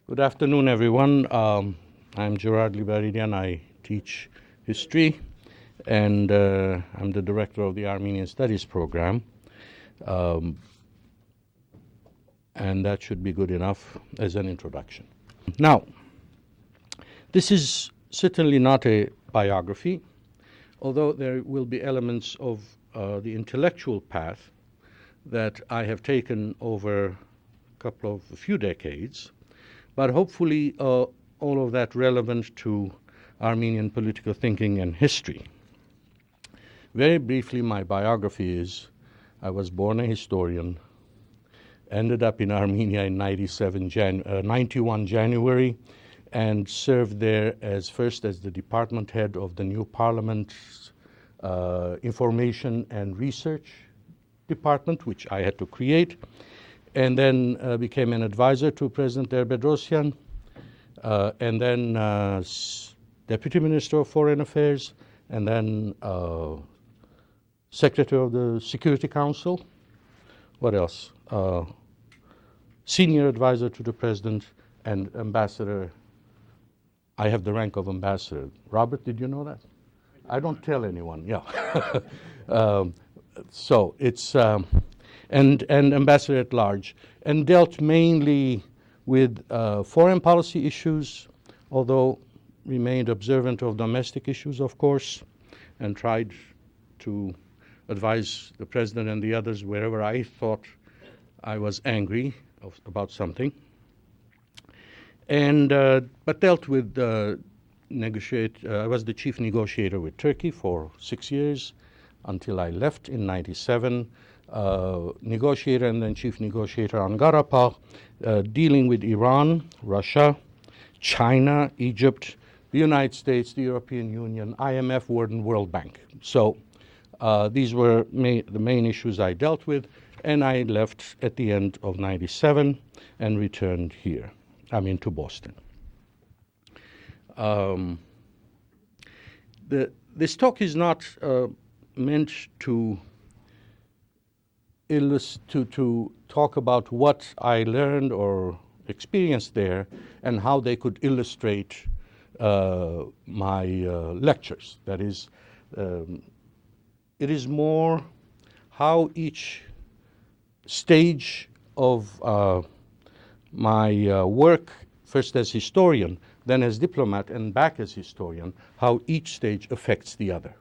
Good afternoon, everyone. I'm Gerard Libaridian. I teach history, and I'm the director of the Armenian Studies program. And that should be good enough as an introduction. Now, this is certainly not a biography, although there will be elements of the intellectual path that I have taken over a few decades, but hopefully all of that relevant to Armenian political thinking and history. Very briefly, my biography is, I was born a historian, ended up in Armenia in 91 January, and served there first as the department head of the new parliament's information and research department, which I had to create, and then became an advisor to President Bedrosian, and then Deputy Minister of Foreign Affairs, and then Secretary of the Security Council. What else? Senior advisor to the President and ambassador. I have the rank of ambassador. Robert, did you know that? I don't tell anyone, yeah. So it's, and ambassador at large, and dealt mainly with foreign policy issues, although remained observant of domestic issues, of course, and tried to advise the president and the others wherever I thought I was angry about something. And but dealt with I was the chief negotiator with Turkey for 6 years until I left in 97. Negotiator and then chief negotiator on Karabakh, dealing with Iran, Russia, China, Egypt, the United States, the European Union, IMF, World Bank. So these were the main issues I dealt with, and I left at the end of 97 and returned here. To Boston. This talk is not meant to talk about what I learned or experienced there and how they could illustrate my lectures. That is, it is more how each stage of my work, first as historian, then as diplomat, and back as historian, how each stage affects the other.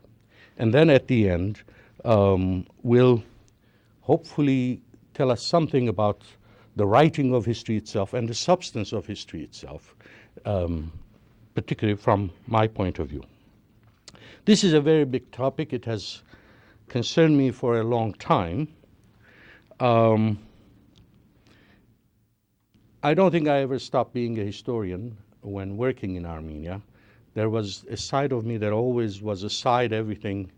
And then at the end, will hopefully tell us something about the writing of history itself and the substance of history itself, particularly from my point of view. This is a very big topic. It has concerned me for a long time. I don't think I ever stopped being a historian when working in Armenia. There was a side of me that always was aside everything,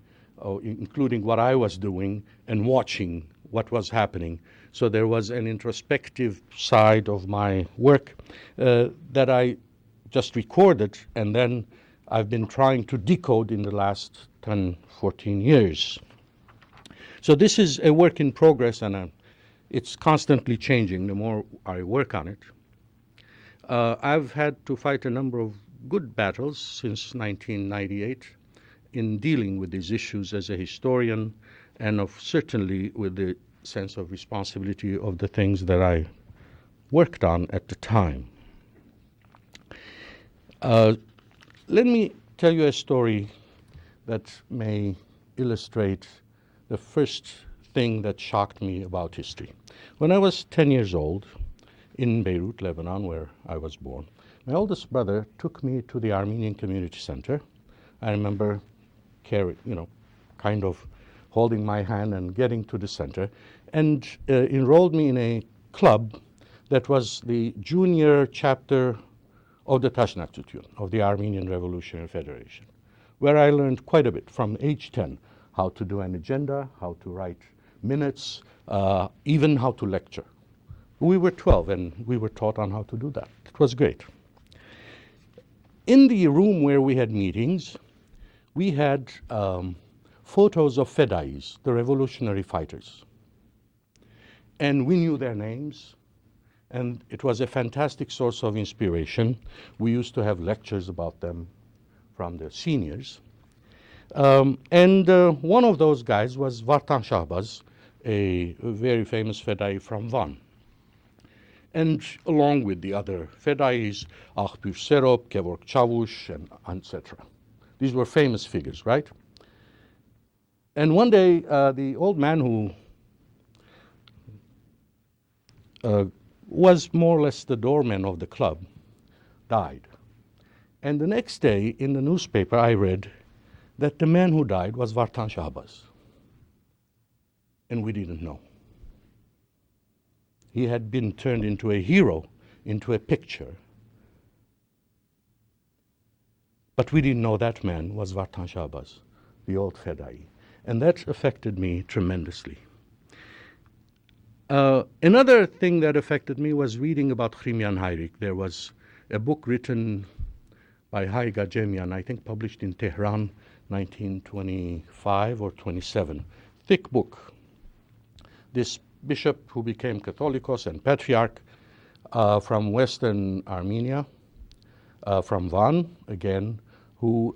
including what I was doing and watching what was happening. So there was an introspective side of my work that I just recorded, and then I've been trying to decode in the last 10, 14 years. So this is a work in progress, and it's constantly changing the more I work on it. I've had to fight a number of good battles since 1998 in dealing with these issues as a historian, and certainly with the sense of responsibility of the things that I worked on at the time. Let me tell you a story that may illustrate the first thing that shocked me about history. When I was 10 years old, in Beirut, Lebanon, where I was born, my oldest brother took me to the Armenian Community Center. I remember kind of holding my hand and getting to the center, and enrolled me in a club that was the junior chapter of the Tashnaktutyun, of the Armenian Revolutionary Federation, where I learned quite a bit from age 10, how to do an agenda, how to write minutes, even how to lecture. We were 12 and we were taught on how to do that. It was great. In the room where we had meetings, we had photos of Fedais, the revolutionary fighters. And we knew their names, and it was a fantastic source of inspiration. We used to have lectures about them from the seniors. And one of those guys was Vartan Chavez, a very famous Fedai from Van. And along with the other Fedais, Ahpur Serop, Georg Chavush, and etc. These were famous figures, right? And one day, the old man who was more or less the doorman of the club died. And the next day, in the newspaper, I read that the man who died was Vartan Chavez. And we didn't know. He had been turned into a hero, into a picture. But we didn't know that man was Vartan Chavez, the old Fedai. And that affected me tremendously. Another thing that affected me was reading about Hrimian Hayrik. There was a book written by Haiga Jemian, I think published in Tehran, 1925 or 27. Thick book. This bishop who became Catholicos and Patriarch from Western Armenia, from Van, again, who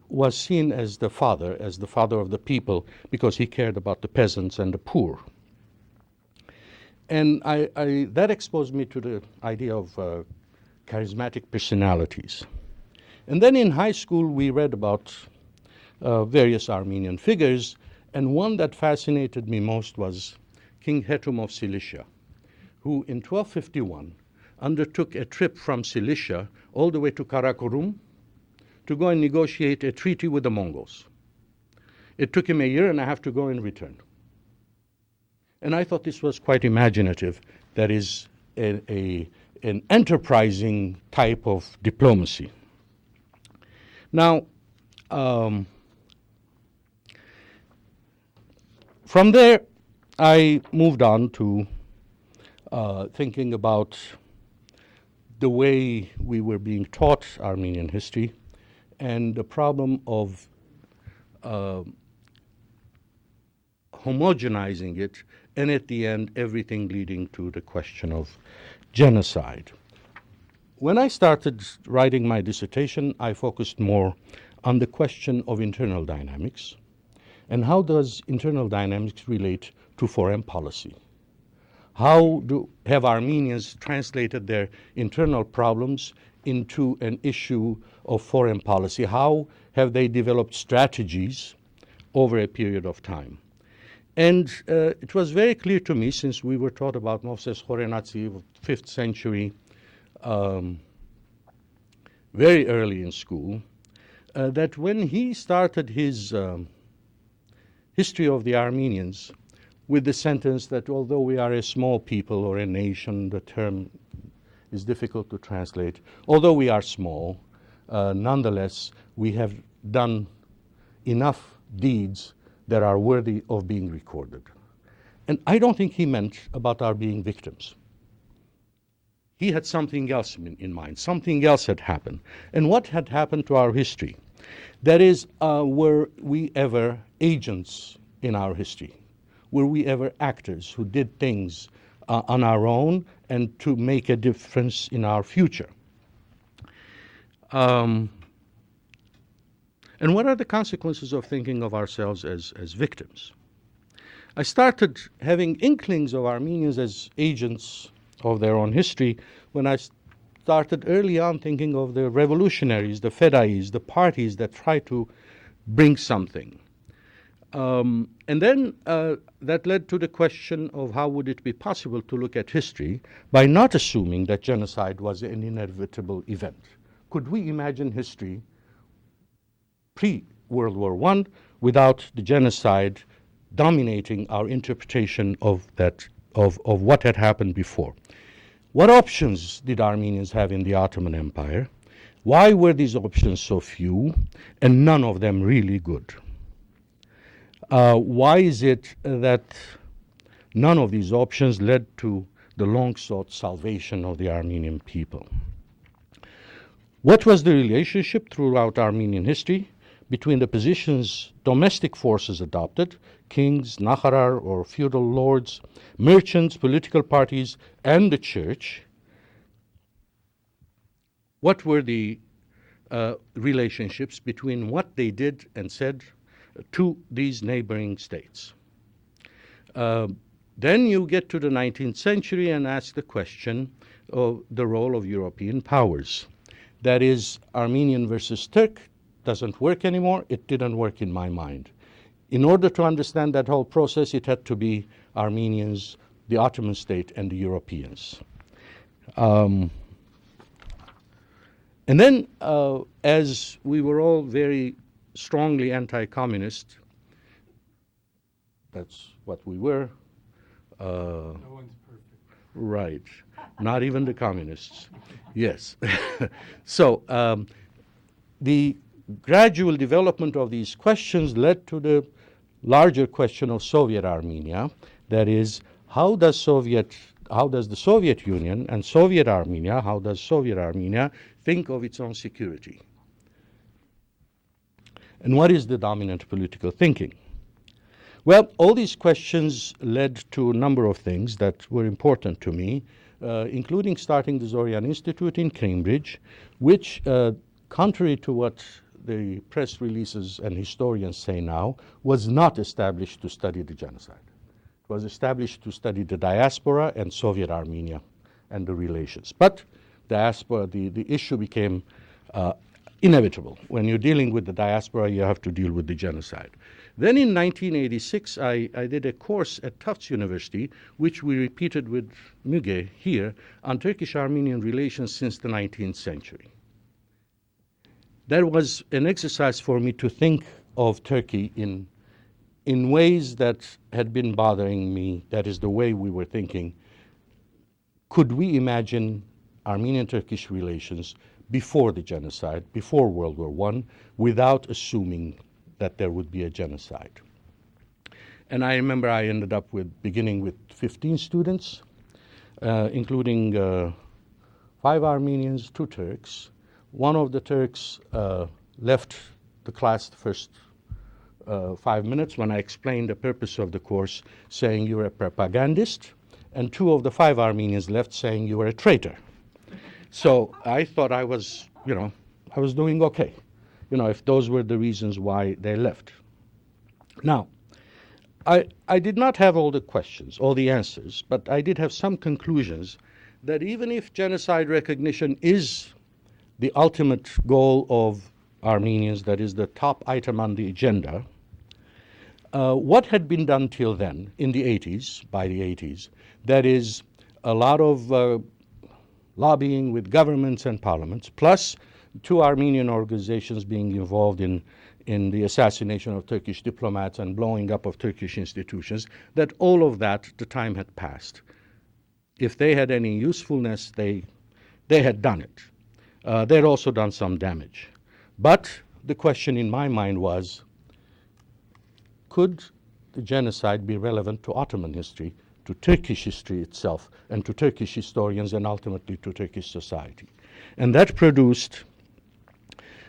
was seen as the father of the people, because he cared about the peasants and the poor. And that exposed me to the idea of charismatic personalities. And then in high school, we read about various Armenian figures, and one that fascinated me most was King Hetum of Cilicia, who in 1251 undertook a trip from Cilicia all the way to Karakorum to go and negotiate a treaty with the Mongols. It took him a year and a half to go and return. And I thought this was quite imaginative. That is an enterprising type of diplomacy. Now, from there, I moved on to thinking about the way we were being taught Armenian history and the problem of homogenizing it, and at the end, everything leading to the question of genocide. When I started writing my dissertation, I focused more on the question of internal dynamics and how does internal dynamics relate to foreign policy. How have Armenians translated their internal problems into an issue of foreign policy? How have they developed strategies over a period of time? And it was very clear to me, since we were taught about Moses Khorenatsi, 5th century, very early in school, that when he started his history of the Armenians with the sentence that although we are a small people or a nation, the term is difficult to translate, although we are small, nonetheless, we have done enough deeds that are worthy of being recorded. And I don't think he meant about our being victims. He had something else in mind. Something else had happened. And what had happened to our history? That is, were we ever agents in our history? Were we ever actors who did things on our own and to make a difference in our future? And what are the consequences of thinking of ourselves as victims? I started having inklings of Armenians as agents of their own history when I started early on thinking of the revolutionaries, the Fedais, the parties that try to bring something. And then that led to the question of how would it be possible to look at history by not assuming that genocide was an inevitable event. Could we imagine history pre-World War I without the genocide dominating our interpretation of what had happened before? What options did Armenians have in the Ottoman Empire? Why were these options so few and none of them really good? Why is it that none of these options led to the long-sought salvation of the Armenian people? What was the relationship throughout Armenian history between the positions domestic forces adopted, kings, naharar or feudal lords, merchants, political parties, and the church, what were the relationships between what they did and said to these neighboring states? Then you get to the 19th century and ask the question of the role of European powers. That is, Armenian versus Turk doesn't work anymore. It didn't work in my mind. In order to understand that whole process, it had to be Armenians, the Ottoman state, and the Europeans. And then, as we were all very strongly anti-communist, that's what we were. No one's perfect. Right. Not even the communists. Yes. So the gradual development of these questions led to the larger question of Soviet Armenia. That is, how does the Soviet Union and Soviet Armenia, how does Soviet Armenia think of its own security? And what is the dominant political thinking? Well, all these questions led to a number of things that were important to me, including starting the Zorian Institute in Cambridge, which, contrary to what the press releases and historians say now, was not established to study the genocide. It was established to study the diaspora and Soviet Armenia and the relations. But diaspora, the issue became inevitable. When you're dealing with the diaspora, you have to deal with the genocide. Then in 1986, I did a course at Tufts University, which we repeated with Müge here, on Turkish-Armenian relations since the 19th century. That was an exercise for me to think of Turkey in ways that had been bothering me. That is the way we were thinking. Could we imagine Armenian-Turkish relations before the genocide, before World War I, without assuming that there would be a genocide? And I remember I ended up beginning with 15 students, including 5 Armenians, 2 Turks. One of the Turks left the class the first 5 minutes when I explained the purpose of the course, saying you're a propagandist, and 2 of the 5 Armenians left saying you were a traitor. So I thought I was doing okay, if those were the reasons why they left. Now, I did not have all the questions, all the answers, but I did have some conclusions that even if genocide recognition is the ultimate goal of Armenians, that is the top item on the agenda, what had been done till then, in the 80s, by the 80s, that is a lot of lobbying with governments and parliaments, plus 2 Armenian organizations being involved in the assassination of Turkish diplomats and blowing up of Turkish institutions, that all of that, the time had passed. If they had any usefulness, they had done it. They had also done some damage. But the question in my mind was, could the genocide be relevant to Ottoman history, to Turkish history itself, and to Turkish historians, and ultimately to Turkish society? And that produced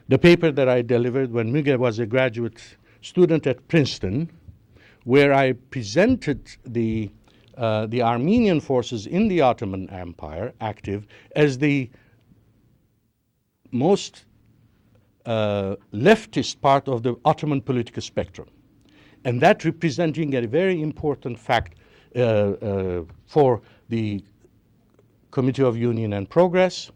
the paper that I delivered when Müge was a graduate student at Princeton, where I presented the Armenian forces in the Ottoman Empire, active, as the most leftist part of the Ottoman political spectrum. And that representing a very important fact for the Committee of Union and Progress,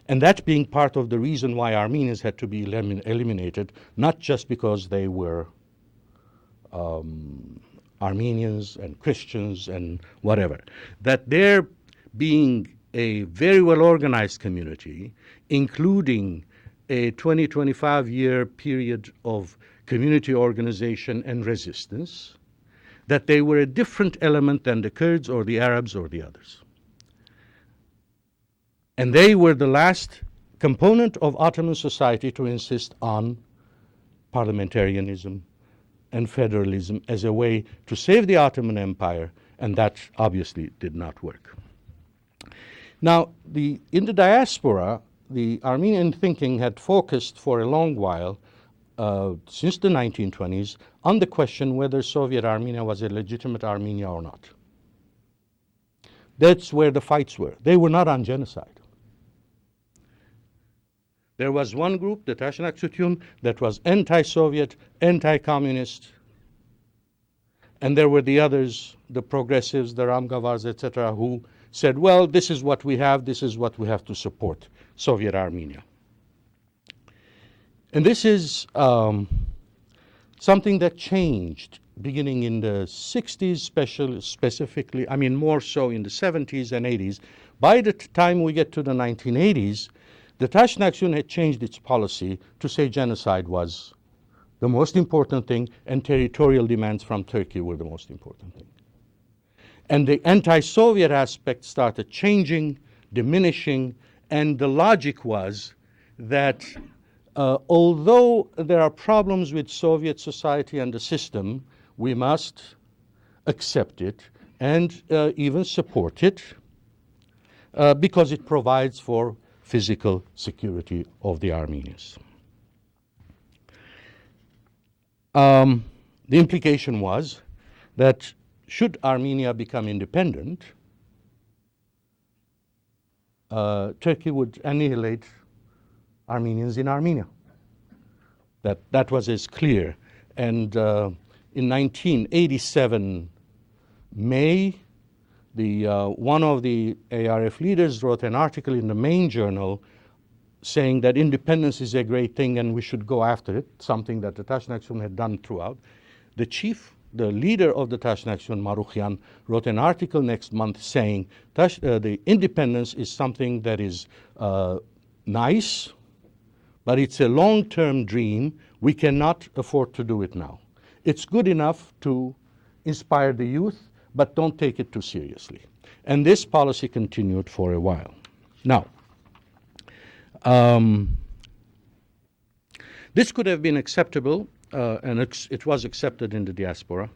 and that being part of the reason why Armenians had to be eliminated, not just because they were Armenians and Christians and whatever, that their being a very well-organized community, including a 20-25 year period of community organization and resistance, that they were a different element than the Kurds or the Arabs or the others. And they were the last component of Ottoman society to insist on parliamentarianism and federalism as a way to save the Ottoman Empire, and that obviously did not work. Now, in the diaspora, the Armenian thinking had focused for a long while since the 1920s on the question whether Soviet Armenia was a legitimate Armenia or not. That's where the fights were. They were not on genocide. There was one group, the Tashnak Sütyun, that was anti-Soviet, anti-communist, and there were the others, the progressives, the Ramgavars, etc., who said, well, this is what we have, this is what we have to support, Soviet Armenia. And this is something that changed beginning in the 60s, specifically, I mean more so in the 70s and 80s. By the time we get to the 1980s, the Tashnak Sütyun had changed its policy to say genocide was the most important thing and territorial demands from Turkey were the most important thing. And the anti-Soviet aspect started changing, diminishing, and the logic was that although there are problems with Soviet society and the system, we must accept it and even support it because it provides for physical security of the Armenians. The implication was that should Armenia become independent, Turkey would annihilate Armenians in Armenia. That was as clear. And in 1987 May, one of the ARF leaders wrote an article in the main journal saying that independence is a great thing and we should go after it, something that the Tashnak Sütyun had done throughout. The leader of the Tashnak Sütyun, Manoogian, wrote an article next month saying the independence is something that is nice, but it's a long-term dream. We cannot afford to do it now. It's good enough to inspire the youth, but don't take it too seriously. And this policy continued for a while. Now, this could have been acceptable, and it was accepted in the diaspora,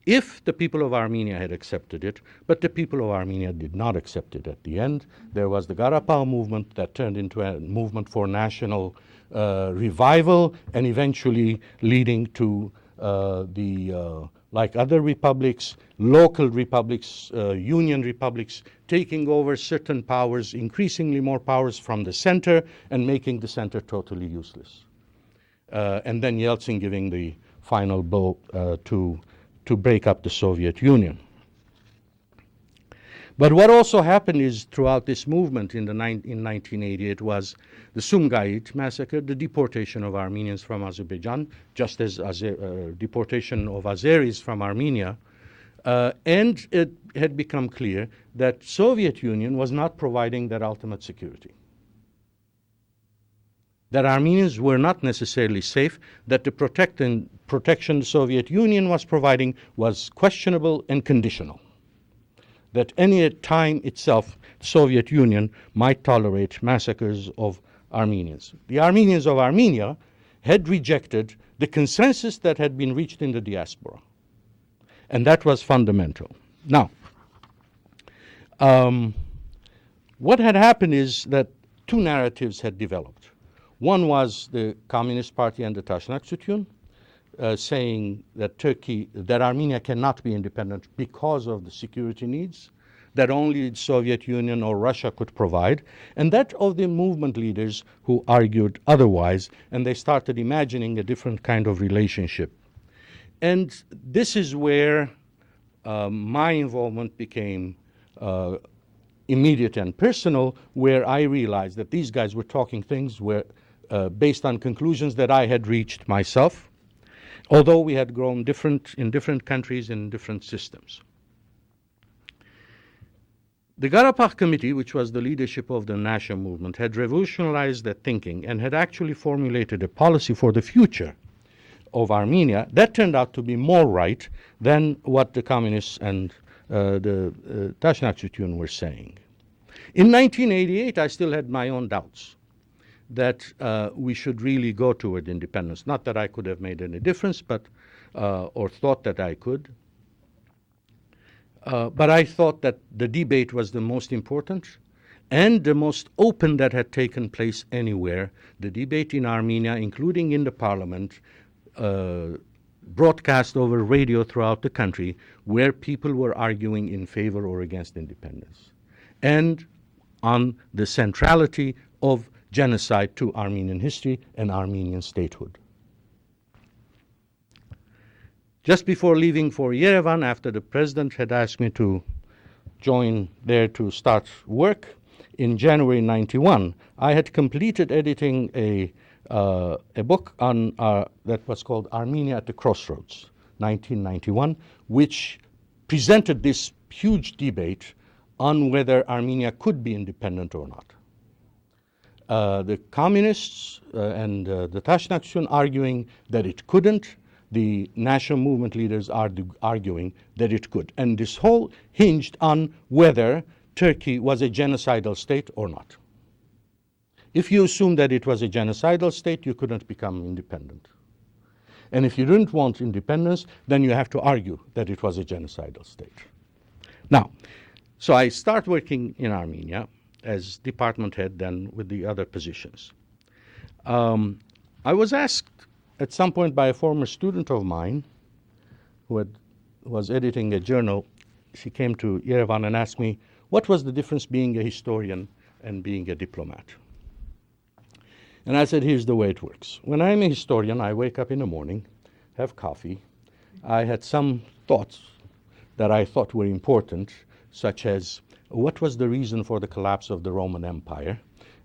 if the people of Armenia had accepted it, but the people of Armenia did not accept it at the end. There was the Garapal movement that turned into a movement for national revival and eventually leading to like other republics, local republics, union republics, taking over certain powers, increasingly more powers from the center and making the center totally useless. And then Yeltsin giving the final blow to break up the Soviet Union. But what also happened is throughout this movement in 1988 was the Sungai Massacre, the deportation of Armenians from Azerbaijan, just as deportation of Azeris from Armenia. And it had become clear that Soviet Union was not providing that ultimate security. That Armenians were not necessarily safe, that the protection the Soviet Union was providing was questionable and conditional. That any time itself, the Soviet Union might tolerate massacres of Armenians. The Armenians of Armenia had rejected the consensus that had been reached in the diaspora. And that was fundamental. Now, what had happened is that two narratives had developed. One was the Communist Party and the Tashnak Sütyun, saying that Armenia cannot be independent because of the security needs that only the Soviet Union or Russia could provide, and that of the movement leaders who argued otherwise, and they started imagining a different kind of relationship. And this is where my involvement became immediate and personal, where I realized that these guys were talking things based on conclusions that I had reached myself, although we had grown in different countries and different systems. The Garapag Committee, which was the leadership of the national movement, had revolutionized that thinking and had actually formulated a policy for the future of Armenia that turned out to be more right than what the communists and the Tashnak Sütyun were saying. In 1988, I still had my own doubts that we should really go toward independence. Not that I could have made any difference, but or thought that I could. But I thought that the debate was the most important, and the most open that had taken place anywhere, the debate in Armenia, including in the parliament, broadcast over radio throughout the country, where people were arguing in favor or against independence, and on the centrality of genocide to Armenian history and Armenian statehood. Just before leaving for Yerevan, after the president had asked me to join there to start work, in January 91, I had completed editing a book on that was called Armenia at the Crossroads, 1991, which presented this huge debate on whether Armenia could be independent or not. The communists and the Tashnaktion arguing that it couldn't, the national movement leaders are arguing that it could. And this whole hinged on whether Turkey was a genocidal state or not. If you assume that it was a genocidal state, you couldn't become independent. And if you didn't want independence, then you have to argue that it was a genocidal state. Now, so I start working in Armenia as department head then with the other positions. I was asked at some point by a former student of mine who was editing a journal. She came to Yerevan and asked me, what was the difference being a historian and being a diplomat? And I said, here's the way it works. When I'm a historian, I wake up in the morning, have coffee. I had some thoughts that I thought were important, such as what was the reason for the collapse of the Roman Empire?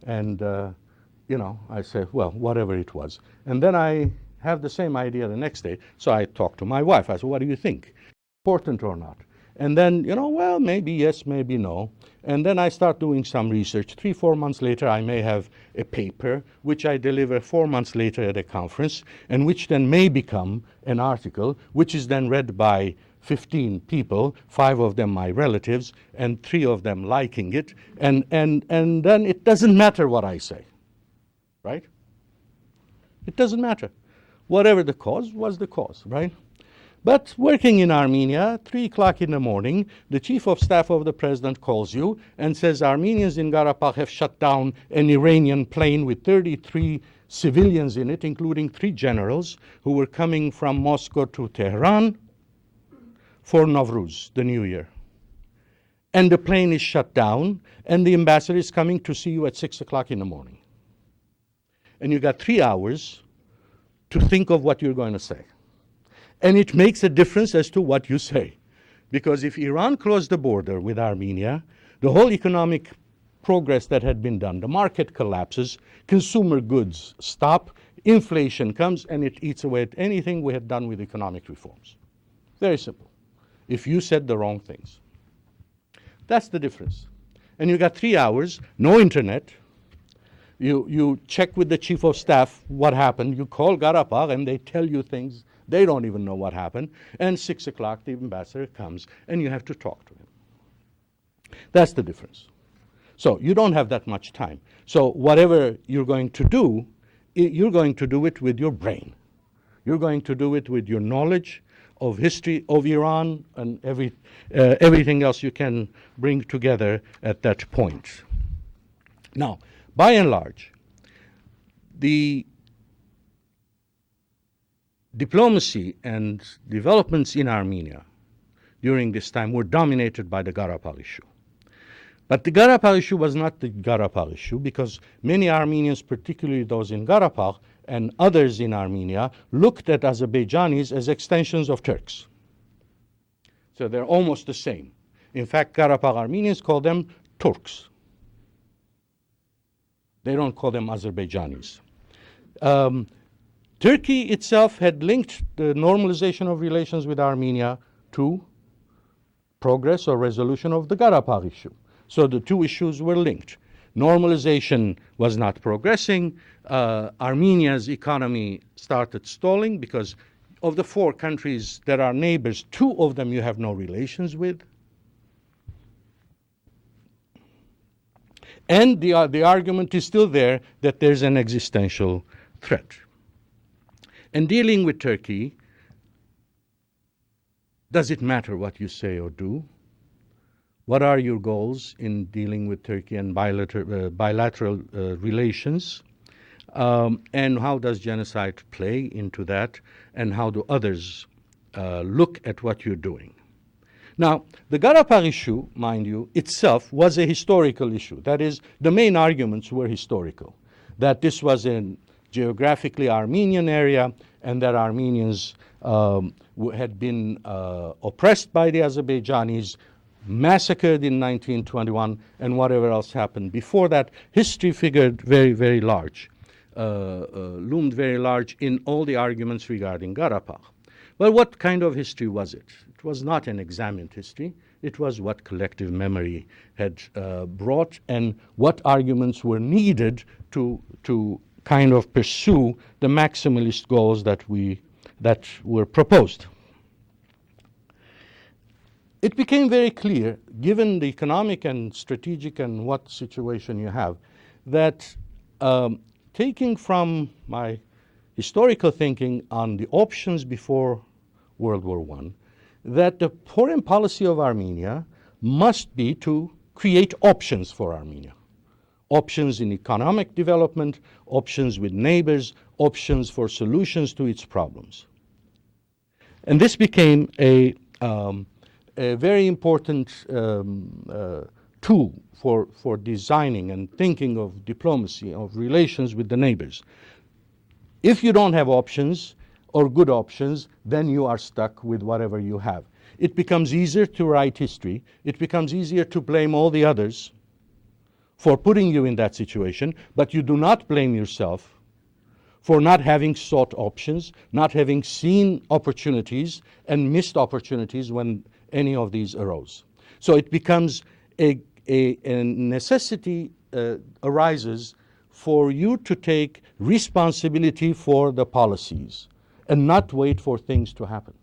And I said, well, whatever it was. And then I have the same idea the next day. So I talked to my wife. I said, what do you think? Important or not? And then, well, maybe yes, maybe no. And then I start doing some research. 3-4 months later, I may have a paper, which I deliver 4 months later at a conference, and which then may become an article, which is then read by 15 people, 5 of them my relatives, and 3 of them liking it. And then it doesn't matter what I say, right? It doesn't matter. Whatever the cause was the cause, right? But working in Armenia, 3 o'clock in the morning, the chief of staff of the president calls you and says Armenians in Karabakh have shut down an Iranian plane with 33 civilians in it, including 3 generals who were coming from Moscow to Tehran for Nowruz, the New Year. And the plane is shut down, and the ambassador is coming to see you at 6 o'clock in the morning. And you got 3 hours to think of what you're going to say. And it makes a difference as to what you say. Because if Iran closed the border with Armenia, the whole economic progress that had been done, the market collapses, consumer goods stop, inflation comes, and it eats away at anything we had done with economic reforms. Very simple. If you said the wrong things. That's the difference. And you got 3 hours, no internet. You check with the chief of staff what happened. You call Karabakh and they tell you things. They don't even know what happened. And 6 o'clock, the ambassador comes and you have to talk to him. That's the difference. So you don't have that much time. So whatever you're going to do, you're going to do it with your brain. You're going to do it with your knowledge of history of Iran and everything else you can bring together at that point. Now, by and large, the diplomacy and developments in Armenia during this time were dominated by the Karabakh issue. But the Karabakh issue was not the Karabakh issue because many Armenians, particularly those in Karabakh and others in Armenia, looked at Azerbaijanis as extensions of Turks. So they're almost the same. In fact, Karabakh Armenians call them Turks. They don't call them Azerbaijanis. Turkey itself had linked the normalization of relations with Armenia to progress or resolution of the Karabakh issue. So the 2 issues were linked. Normalization was not progressing. Armenia's economy started stalling because of the 4 countries that are neighbors, 2 of them you have no relations with. And the argument is still there that there's an existential threat. And dealing with Turkey, does it matter what you say or do? What are your goals in dealing with Turkey and bilateral relations? And how does genocide play into that? And how do others look at what you're doing? Now, the Karabakh issue, mind you, itself was a historical issue. That is, the main arguments were historical, that this was a geographically Armenian area and that Armenians had been oppressed by the Azerbaijanis, massacred in 1921, and whatever else happened before that. History figured very, very large, loomed very large in all the arguments regarding Karabakh. Well, what kind of history was it? It was not an examined history. It was what collective memory had brought and what arguments were needed to kind of pursue the maximalist goals that were proposed. It became very clear, given the economic and strategic and what situation you have, that taking from my historical thinking on the options before World War I, that the foreign policy of Armenia must be to create options for Armenia. Options in economic development, options with neighbors, options for solutions to its problems. And this became a very important tool for designing and thinking of diplomacy, of relations with the neighbors. If you don't have options or good options, then you are stuck with whatever you have. It becomes easier to write history. It becomes easier to blame all the others for putting you in that situation, but you do not blame yourself for not having sought options, not having seen opportunities and missed opportunities when any of these arose. So it becomes a necessity arises for you to take responsibility for the policies and not wait for things to happen.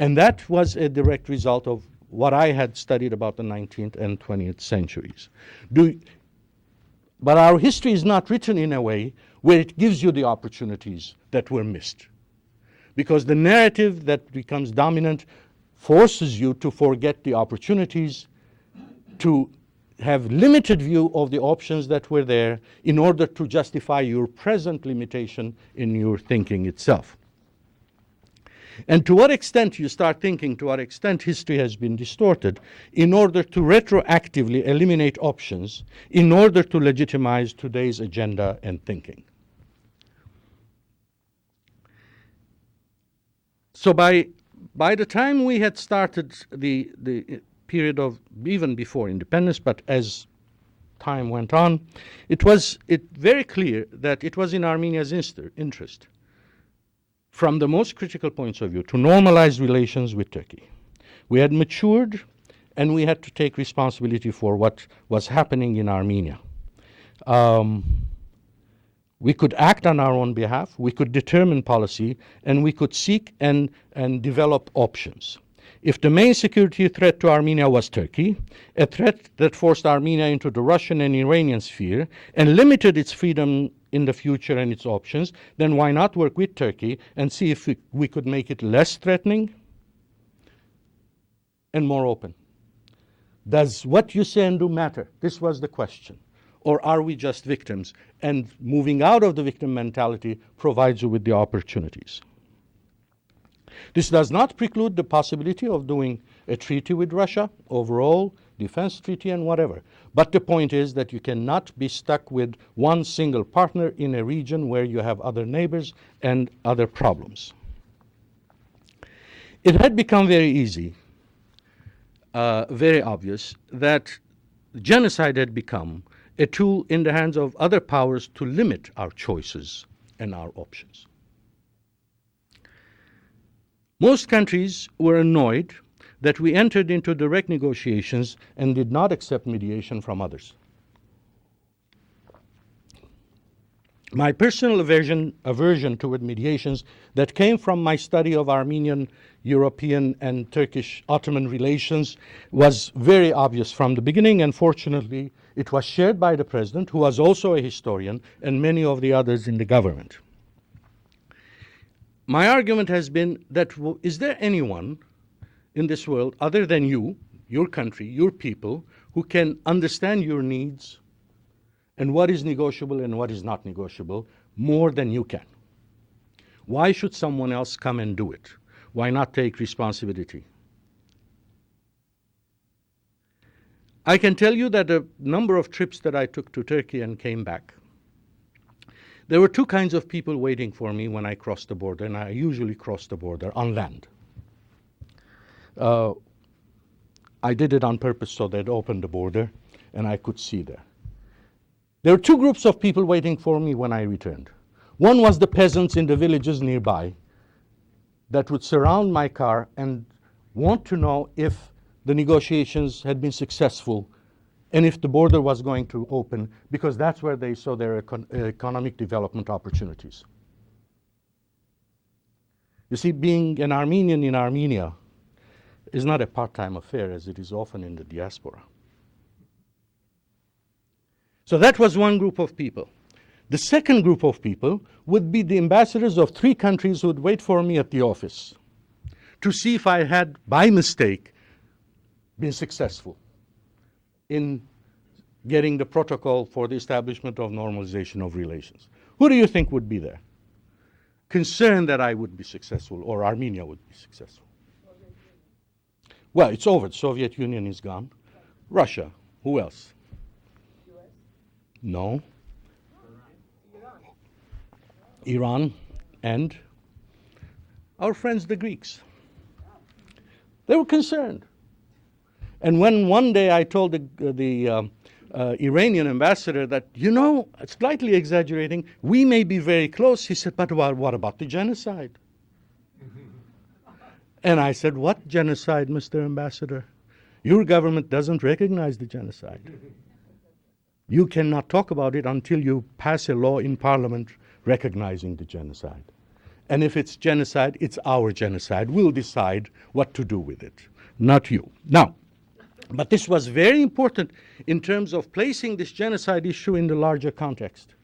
And that was a direct result of what I had studied about the 19th and 20th centuries. But our history is not written in a way where it gives you the opportunities that were missed. Because the narrative that becomes dominant forces you to forget the opportunities, to have limited view of the options that were there in order to justify your present limitation in your thinking itself. And to what extent you start thinking, to what extent history has been distorted in order to retroactively eliminate options in order to legitimize today's agenda and thinking. So by the time we had started the period of even before independence, but as time went on, it was very clear that it was in Armenia's interest, from the most critical points of view, to normalize relations with Turkey. We had matured and we had to take responsibility for what was happening in Armenia. We could act on our own behalf, we could determine policy, and we could seek and develop options. If the main security threat to Armenia was Turkey, a threat that forced Armenia into the Russian and Iranian sphere and limited its freedom in the future and its options, then why not work with Turkey and see if we could make it less threatening and more open? Does what you say and do matter? This was the question. Or are we just victims? And moving out of the victim mentality provides you with the opportunities. This does not preclude the possibility of doing a treaty with Russia, overall, defense treaty and whatever. But the point is that you cannot be stuck with one single partner in a region where you have other neighbors and other problems. It had become very easy, very obvious, that genocide had become a tool in the hands of other powers to limit our choices and our options. Most countries were annoyed that we entered into direct negotiations and did not accept mediation from others. My personal aversion toward mediations that came from my study of Armenian, European, and Turkish Ottoman relations was very obvious from the beginning, and fortunately it was shared by the president, who was also a historian, and many of the others in the government. My argument has been that is there anyone in this world other than you, your country, your people, who can understand your needs and what is negotiable and what is not negotiable more than you can. Why should someone else come and do it? Why not take responsibility? I can tell you that a number of trips that I took to Turkey and came back, there were two kinds of people waiting for me when I crossed the border, and I usually cross the border on land. I did it on purpose so they'd open the border and I could see there. There were two groups of people waiting for me when I returned. One was the peasants in the villages nearby that would surround my car and want to know if the negotiations had been successful and if the border was going to open, because that's where they saw their economic development opportunities. You see, being an Armenian in Armenia is not a part-time affair as it is often in the diaspora. So that was one group of people. The second group of people would be the ambassadors of 3 countries who would wait for me at the office to see if I had, by mistake, been successful in getting the protocol for the establishment of normalization of relations. Who do you think would be there? Concerned that I would be successful or Armenia would be successful. Well, it's over. The Soviet Union is gone. Russia. Who else? US? No. Iran and our friends the Greeks. They were concerned. And when one day I told the Iranian ambassador that, you know, slightly exaggerating, we may be very close, he said, but what about the genocide? And I said, what genocide, Mr. Ambassador? Your government doesn't recognize the genocide. You cannot talk about it until you pass a law in Parliament recognizing the genocide. And if it's genocide, it's our genocide. We'll decide what to do with it, not you. Now, but this was very important in terms of placing this genocide issue in the larger context.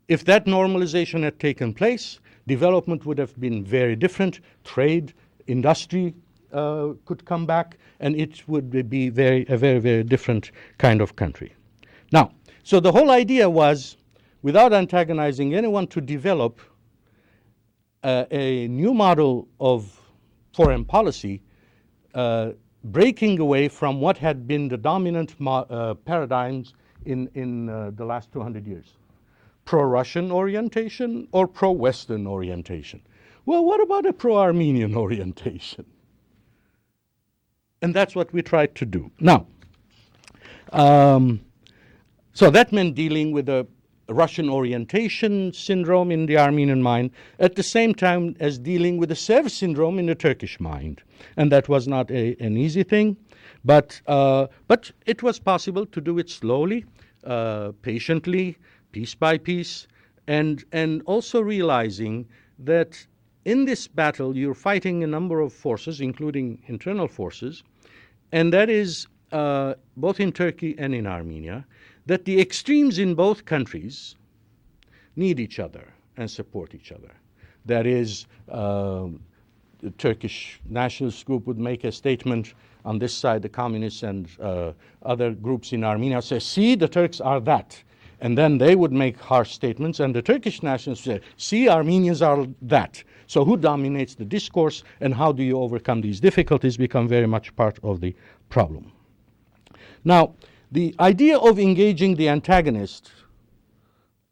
If that normalization had taken place, development would have been very different. Trade, industry could come back, and it would be a very, very different kind of country. Now, so the whole idea was, without antagonizing anyone, to develop a new model of foreign policy, breaking away from what had been the dominant paradigms in the last 200 years. Pro-Russian orientation or pro-Western orientation? Well, what about a pro-Armenian orientation? And that's what we tried to do. Now, so that meant dealing with the Russian orientation syndrome in the Armenian mind at the same time as dealing with the Sev syndrome in the Turkish mind. And that was not an easy thing, but it was possible to do it slowly, patiently, piece by piece, and also realizing that in this battle you're fighting a number of forces, including internal forces, and that is both in Turkey and in Armenia, that the extremes in both countries need each other and support each other. That is, the Turkish nationalist group would make a statement on this side, the communists and other groups in Armenia say, see, the Turks are that. And then they would make harsh statements, and the Turkish nationalists say, see, Armenians are that. So who dominates the discourse, and how do you overcome these difficulties become very much part of the problem. Now, the idea of engaging the antagonist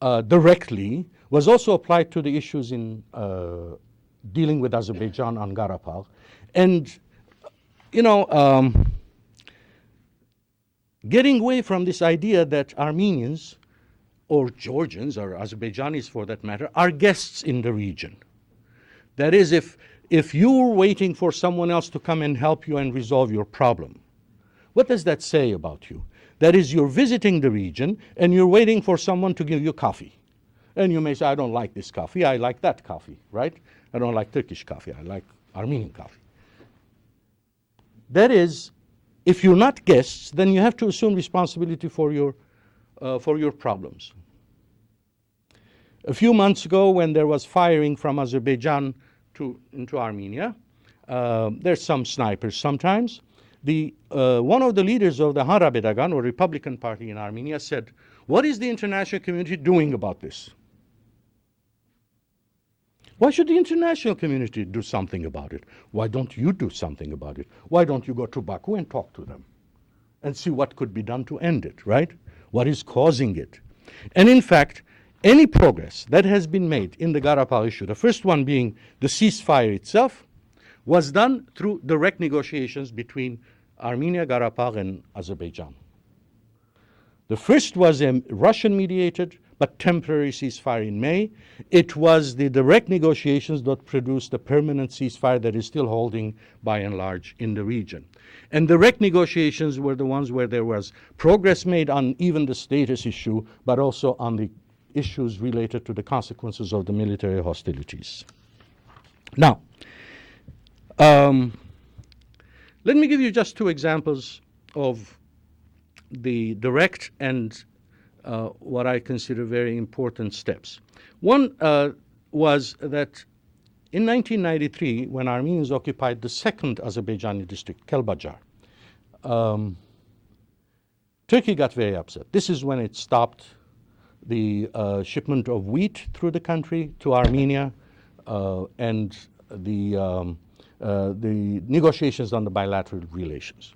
directly was also applied to the issues in dealing with Azerbaijan on Karabakh. And, you know, getting away from this idea that Armenians or Georgians, or Azerbaijanis for that matter, are guests in the region. That is, if you're waiting for someone else to come and help you and resolve your problem, what does that say about you? That is, you're visiting the region and you're waiting for someone to give you coffee. And you may say, I don't like this coffee, I like that coffee, right? I don't like Turkish coffee, I like Armenian coffee. That is, if you're not guests, then you have to assume responsibility for your problems. A few months ago, when there was firing from Azerbaijan into Armenia, there's some snipers sometimes, one of the leaders of the Harabedagan, or Republican Party in Armenia, said, "What is the international community doing about this? Why should the international community do something about it? Why don't you do something about it? Why don't you go to Baku and talk to them and see what could be done to end it, right? What is causing it?" And in fact, any progress that has been made in the Karabakh issue, the first one being the ceasefire itself, was done through direct negotiations between Armenia, Karabakh, and Azerbaijan. The first was a Russian-mediated but temporary ceasefire in May. It was the direct negotiations that produced a permanent ceasefire that is still holding by and large in the region. And direct negotiations were the ones where there was progress made on even the status issue, but also on the issues related to the consequences of the military hostilities. Now, let me give you just two examples of the direct and what I consider very important steps. One was that in 1993, when Armenians occupied the second Azerbaijani district, Kelbajar, Turkey got very upset. This is when it stopped the shipment of wheat through the country to Armenia and the negotiations on the bilateral relations.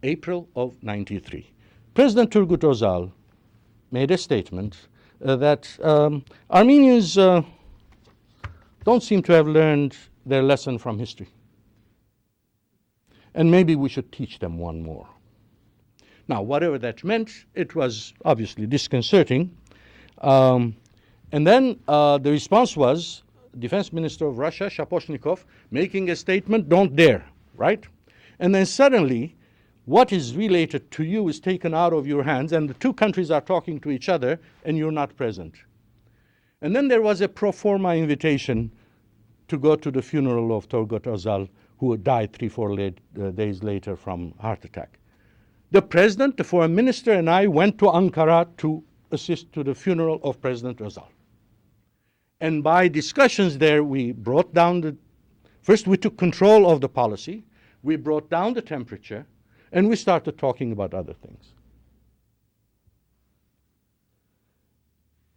April of '93. President Turgut Özal made a statement that Armenians don't seem to have learned their lesson from history. And maybe we should teach them one more. Now, whatever that meant, it was obviously disconcerting. And then the response was Defense Minister of Russia, Shaposhnikov, making a statement, "Don't dare," right? And then suddenly, what is related to you is taken out of your hands, and the two countries are talking to each other, and you're not present. And then there was a pro forma invitation to go to the funeral of Turgut Özal, who died 3-4 days later from heart attack. The president, the foreign minister, and I went to Ankara to assist to the funeral of President Özal. And by discussions there, we brought down first we took control of the policy, we brought down the temperature, and we started talking about other things.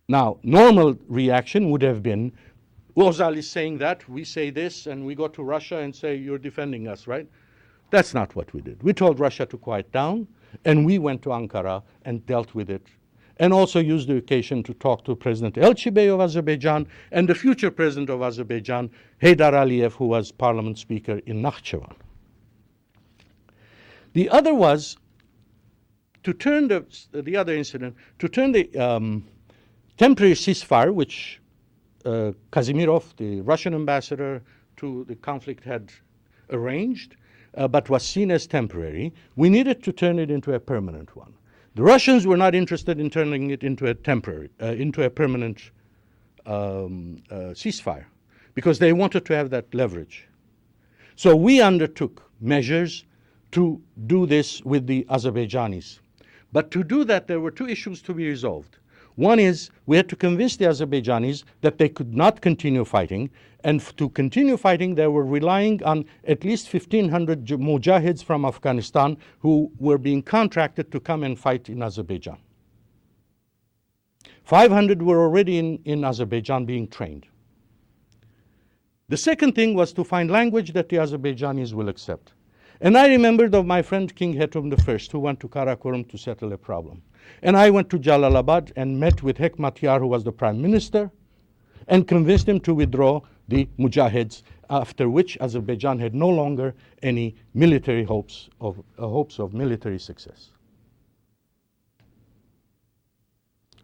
Now, normal reaction would have been, Özal is saying that, we say this, and we go to Russia and say, "You're defending us," right? That's not what we did. We told Russia to quiet down, and we went to Ankara and dealt with it, and also used the occasion to talk to President Elchibey of Azerbaijan and the future president of Azerbaijan, Heydar Aliyev, who was parliament speaker in Nakhchivan. The other was to turn the other incident, to turn the temporary ceasefire, which Kazimierov, the Russian ambassador to the conflict, had arranged, but was seen as temporary. We needed to turn it into a permanent one. The Russians were not interested in turning it into a permanent ceasefire, because they wanted to have that leverage. So we undertook measures to do this with the Azerbaijanis. But to do that, there were two issues to be resolved. One is we had to convince the Azerbaijanis that they could not continue fighting, and to continue fighting, they were relying on at least 1,500 mujahids from Afghanistan who were being contracted to come and fight in Azerbaijan. 500 were already in Azerbaijan being trained. The second thing was to find language that the Azerbaijanis will accept. And I remembered of my friend King Hetum I, who went to Karakorum to settle a problem. And I went to Jalalabad and met with Hekmatyar, who was the prime minister, and convinced him to withdraw the mujahids, after which Azerbaijan had no longer any military hopes of military success.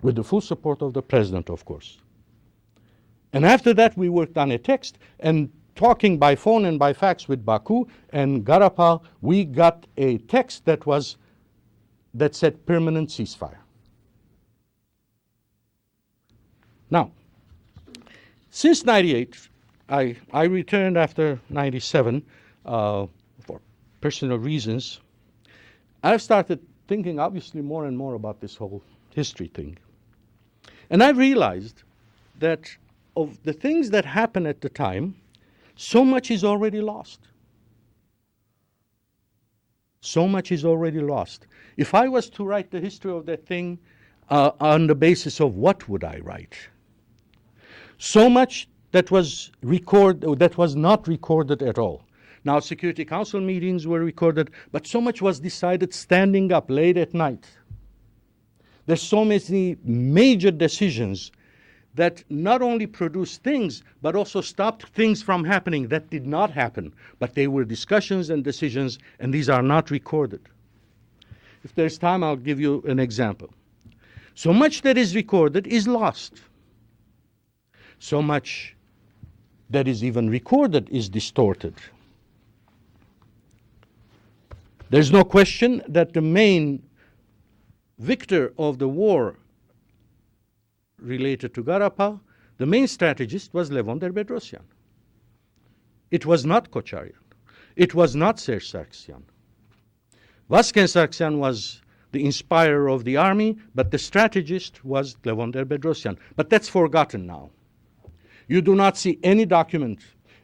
With the full support of the president, of course. And after that, we worked on a text, and talking by phone and by fax with Baku and Karabakh, we got a text that said permanent ceasefire. Now, since '98, I returned after '97 for personal reasons. I've started thinking, obviously, more and more about this whole history thing. And I've realized that of the things that happened at the time, so much is already lost. So much is already lost. If I was to write the history of that thing on the basis of what would I write? So much that was not recorded at all. Now, Security Council meetings were recorded, but so much was decided standing up late at night. There's so many major decisions that not only produced things, but also stopped things from happening that did not happen. But they were discussions and decisions, and these are not recorded. If there's time, I'll give you an example. So much that is recorded is lost. So much that is even recorded is distorted. There's no question that the main victor of the war related to Karabakh, the main strategist was Levon Ter-Bedrosian. It was not Kocharian. It was not Serge Sargsyan. Vasken Sargsyan was the inspirer of the army, but the strategist was Levon Ter-Bedrosian. But that's forgotten now. You do not see any document,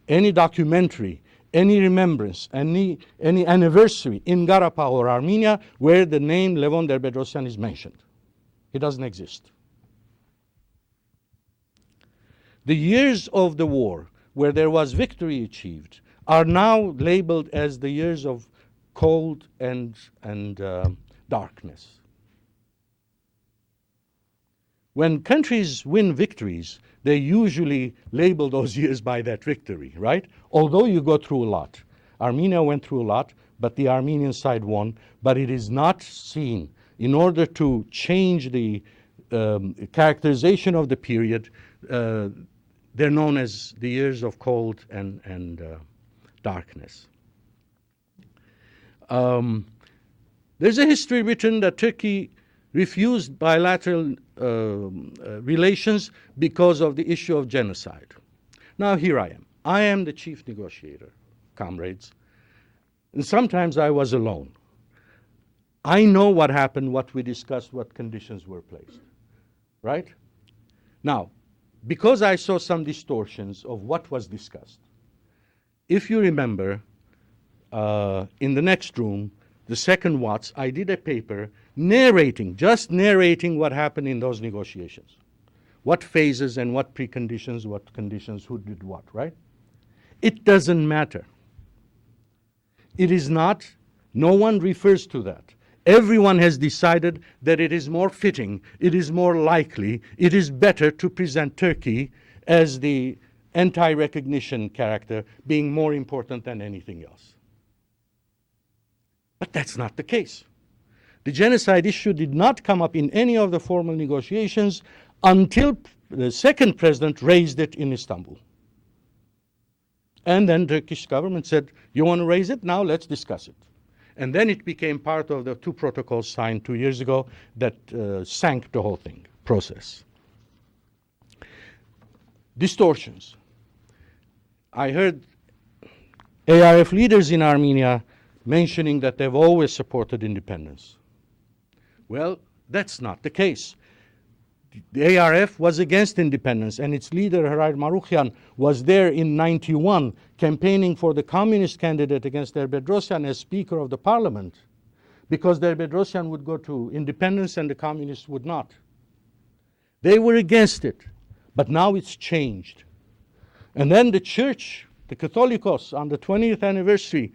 any documentary, any remembrance, any anniversary in Karabakh or Armenia where the name Levon Ter-Bedrosian is mentioned. It doesn't exist. The years of the war where there was victory achieved are now labeled as the years of cold and darkness. When countries win victories, they usually label those years by that victory, right? Although you go through a lot. Armenia went through a lot, but the Armenian side won. But it is not seen. In order to change the characterization of the period, they're known as the years of cold and darkness. There's a history written that Turkey refused bilateral relations because of the issue of genocide. Now here I am. I am the chief negotiator, comrades. And sometimes I was alone. I know what happened, what we discussed, what conditions were placed. Right? Now, because I saw some distortions of what was discussed, if you remember, in the next room, the second Watts, I did a paper just narrating what happened in those negotiations. What phases and what preconditions, what conditions, who did what, right? It doesn't matter. It is not, no one refers to that. Everyone has decided that it is more fitting, it is more likely, it is better to present Turkey as the anti-recognition character being more important than anything else. But that's not the case. The genocide issue did not come up in any of the formal negotiations until the second president raised it in Istanbul. And then the Turkish government said, you want to raise it? Now let's discuss it. And then it became part of the two protocols signed 2 years ago that sank the whole thing, process. Distortions. I heard ARF leaders in Armenia mentioning that they've always supported independence. Well, that's not the case. The ARF was against independence, and its leader, Gerard was there in 91 campaigning for the communist candidate against Ter-Bedrosian as Speaker of the Parliament, because Ter-Bedrosian would go to independence and the communists would not. They were against it, but now it's changed. And then the church, the Catholicos, on the 20th anniversary,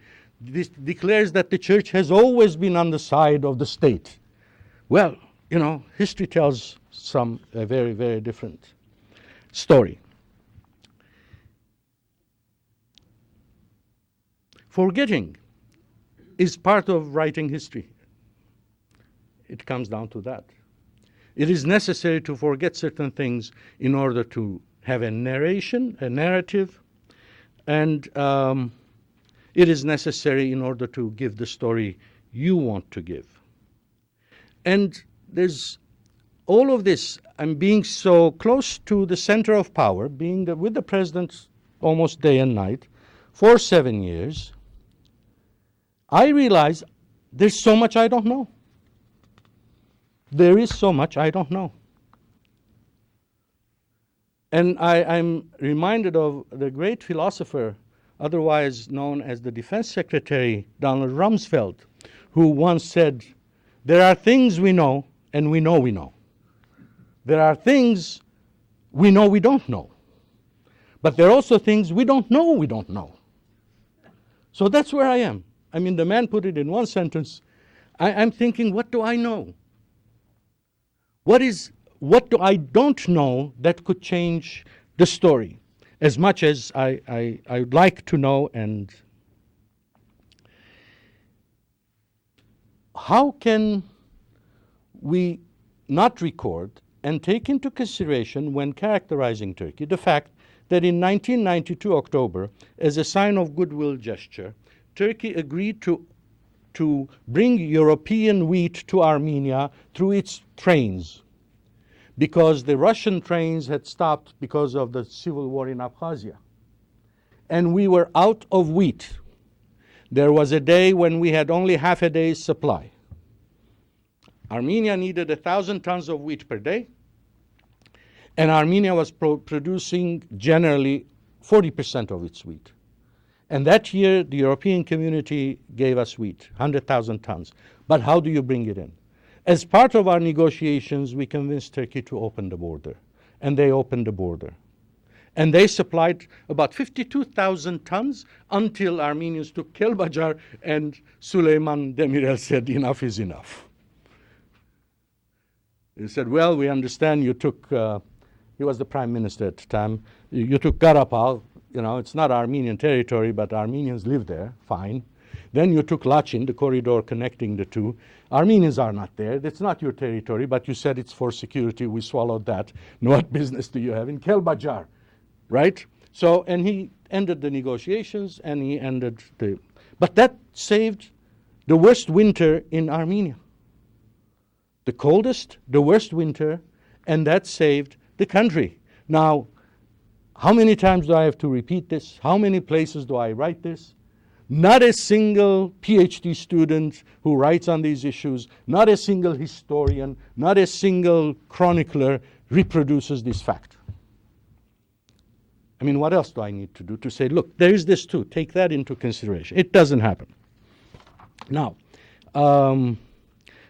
declares that the church has always been on the side of the state. Well, you know, history tells a very, very different story. Forgetting is part of writing history. It comes down to that. It is necessary to forget certain things in order to have a narration, a narrative, and it is necessary in order to give the story you want to give. And there's all of this. I'm being so close to the center of power, being with the president almost day and night for 7 years. I realize there's so much I don't know. There is so much I don't know. And I'm reminded of the great philosopher, otherwise known as the Defense Secretary, Donald Rumsfeld, who once said, there are things we know and we know we know. There are things we know we don't know. But there are also things we don't know we don't know. So that's where I am. I mean, the man put it in one sentence. I'm thinking, what do I know? What do I don't know that could change the story? As much as I would like to know. And how can we not record and take into consideration, when characterizing Turkey, the fact that in 1992 October, as a sign of goodwill gesture, Turkey agreed to bring European wheat to Armenia through its trains, because the Russian trains had stopped because of the civil war in Abkhazia. And we were out of wheat. There was a day when we had only half a day's supply. Armenia needed 1,000 tons of wheat per day, and Armenia was producing generally 40% of its wheat. And that year, the European community gave us wheat, 100,000 tons. But how do you bring it in? As part of our negotiations, we convinced Turkey to open the border, and they opened the border. And they supplied about 52,000 tons until Armenians took Kelbajar and Süleyman Demirel said, enough is enough. He said, well, we understand you took, he was the prime minister at the time, you took Karapal, you know, it's not Armenian territory, but Armenians live there, fine. Then you took Lachin, the corridor connecting the two. Armenians are not there. That's not your territory, but you said it's for security. We swallowed that. What business do you have in Kelbajar, right? So, and he ended the negotiations, and he ended the... But that saved the worst winter in Armenia. The coldest, the worst winter, and that saved the country. Now, how many times do I have to repeat this? How many places do I write this? Not a single PhD student who writes on these issues, not a single historian, not a single chronicler reproduces this fact. I mean, what else do I need to do to say, look, there is this too, take that into consideration? It doesn't happen. Now,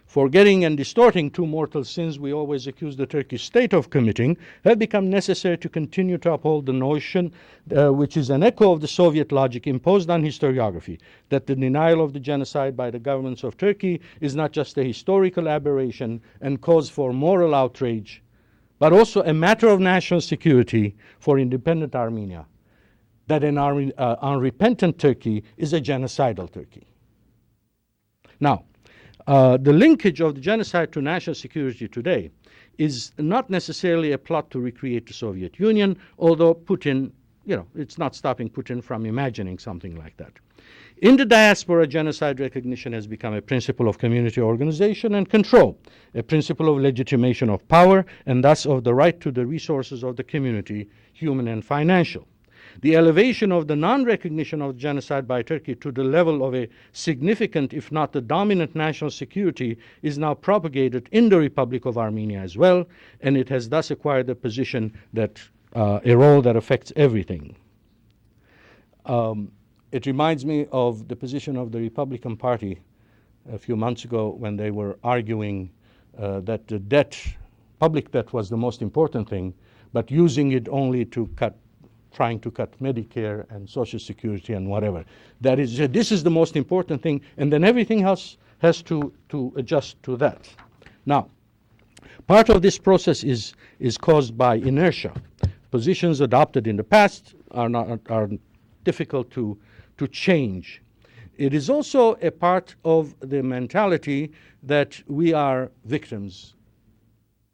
forgetting and distorting two mortal sins we always accuse the Turkish state of committing have become necessary to continue to uphold the notion, which is an echo of the Soviet logic imposed on historiography, that the denial of the genocide by the governments of Turkey is not just a historical aberration and cause for moral outrage, but also a matter of national security for independent Armenia, that an unrepentant Turkey is a genocidal Turkey. Now, the linkage of the genocide to national security today is not necessarily a plot to recreate the Soviet Union, although Putin, you know, it's not stopping Putin from imagining something like that. In the diaspora, genocide recognition has become a principle of community organization and control, a principle of legitimation of power, and thus of the right to the resources of the community, human and financial. The elevation of the non-recognition of genocide by Turkey to the level of a significant, if not the dominant national security, is now propagated in the Republic of Armenia as well, and it has thus acquired a position that, a role that affects everything. It reminds me of the position of the Republican Party a few months ago when they were arguing that the debt, public debt was the most important thing, but using it only to trying to cut Medicare and Social Security and whatever. That is, this is the most important thing, and then everything else has to adjust to that. Now, part of this process is caused by inertia. Positions adopted in the past are difficult to change. It is also a part of the mentality that we are victims,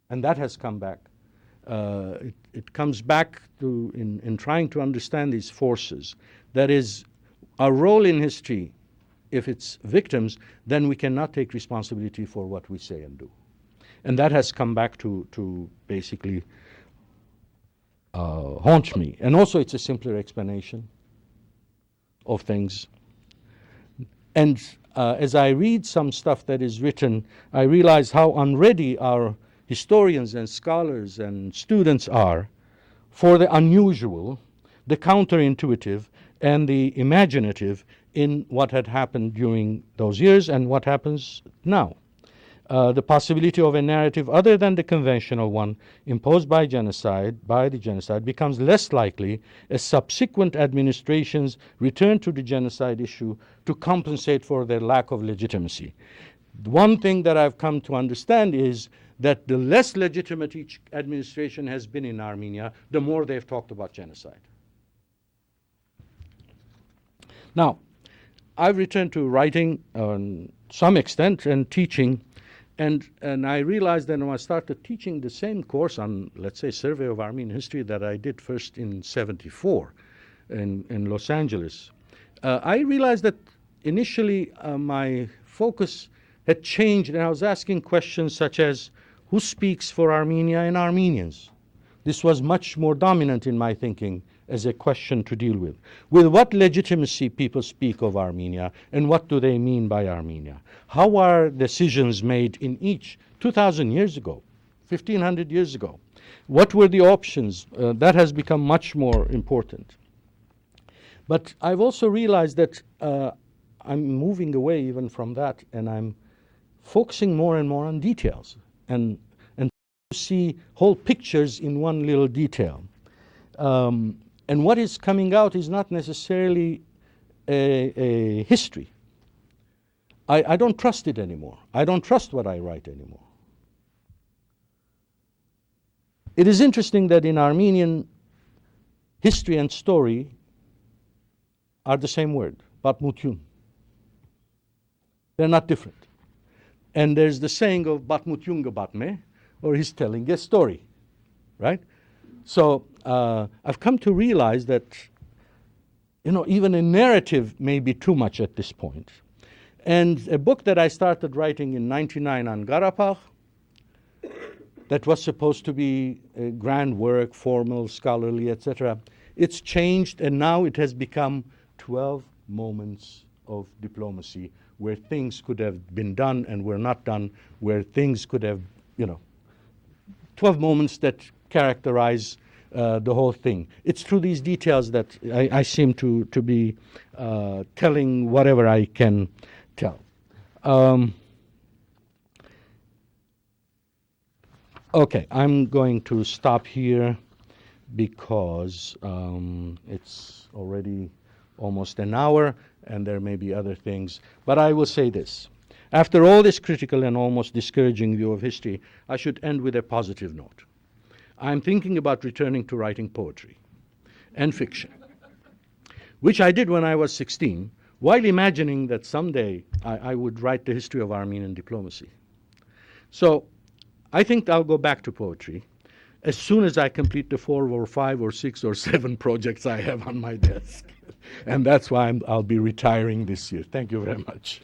and that has come back. It comes back to, in trying to understand these forces. That is, our role in history, if it's victims, then we cannot take responsibility for what we say and do. And that has come back to basically haunt me. And also it's a simpler explanation of things. And as I read some stuff that is written, I realize how unready our historians and scholars and students are for the unusual, the counterintuitive, and the imaginative in what had happened during those years and what happens now. The possibility of a narrative other than the conventional one imposed by the genocide, becomes less likely as subsequent administrations return to the genocide issue to compensate for their lack of legitimacy. One thing that I've come to understand is that the less legitimate each administration has been in Armenia, the more they've talked about genocide. Now, I've returned to writing on some extent and teaching, and I realized that when I started teaching the same course on, let's say, Survey of Armenian History that I did first in '74 in Los Angeles, I realized that initially my focus had changed, and I was asking questions such as, who speaks for Armenia and Armenians? This was much more dominant in my thinking as a question to deal with. With what legitimacy people speak of Armenia, and what do they mean by Armenia? How are decisions made in each 2,000 years ago, 1,500 years ago? What were the options? That has become much more important. But I've also realized that I'm moving away even from that, and I'm focusing more and more on details and see whole pictures in one little detail. And what is coming out is not necessarily a history. I don't trust it anymore. I don't trust what I write anymore. It is interesting that in Armenian, history and story are the same word, batmutyun. They're not different. And there's the saying of batmutyun batme, or he's telling a story, right? So I've come to realize that, even a narrative may be too much at this point. And a book that I started writing in '99 on Karabakh, that was supposed to be a grand work, formal, scholarly, etc. It's changed, and now it has become 12 moments of diplomacy where things could have been done and were not done, where things could have, 12 moments that characterize the whole thing. It's through these details that I seem to be telling whatever I can tell. Okay, I'm going to stop here because it's already almost an hour and there may be other things. But I will say this. After all this critical and almost discouraging view of history, I should end with a positive note. I'm thinking about returning to writing poetry and fiction, which I did when I was 16, while imagining that someday I would write the history of Armenian diplomacy. So I think I'll go back to poetry as soon as I complete the 4 or 5 or 6 or 7 projects I have on my desk. And that's why I'll be retiring this year. Thank you very much.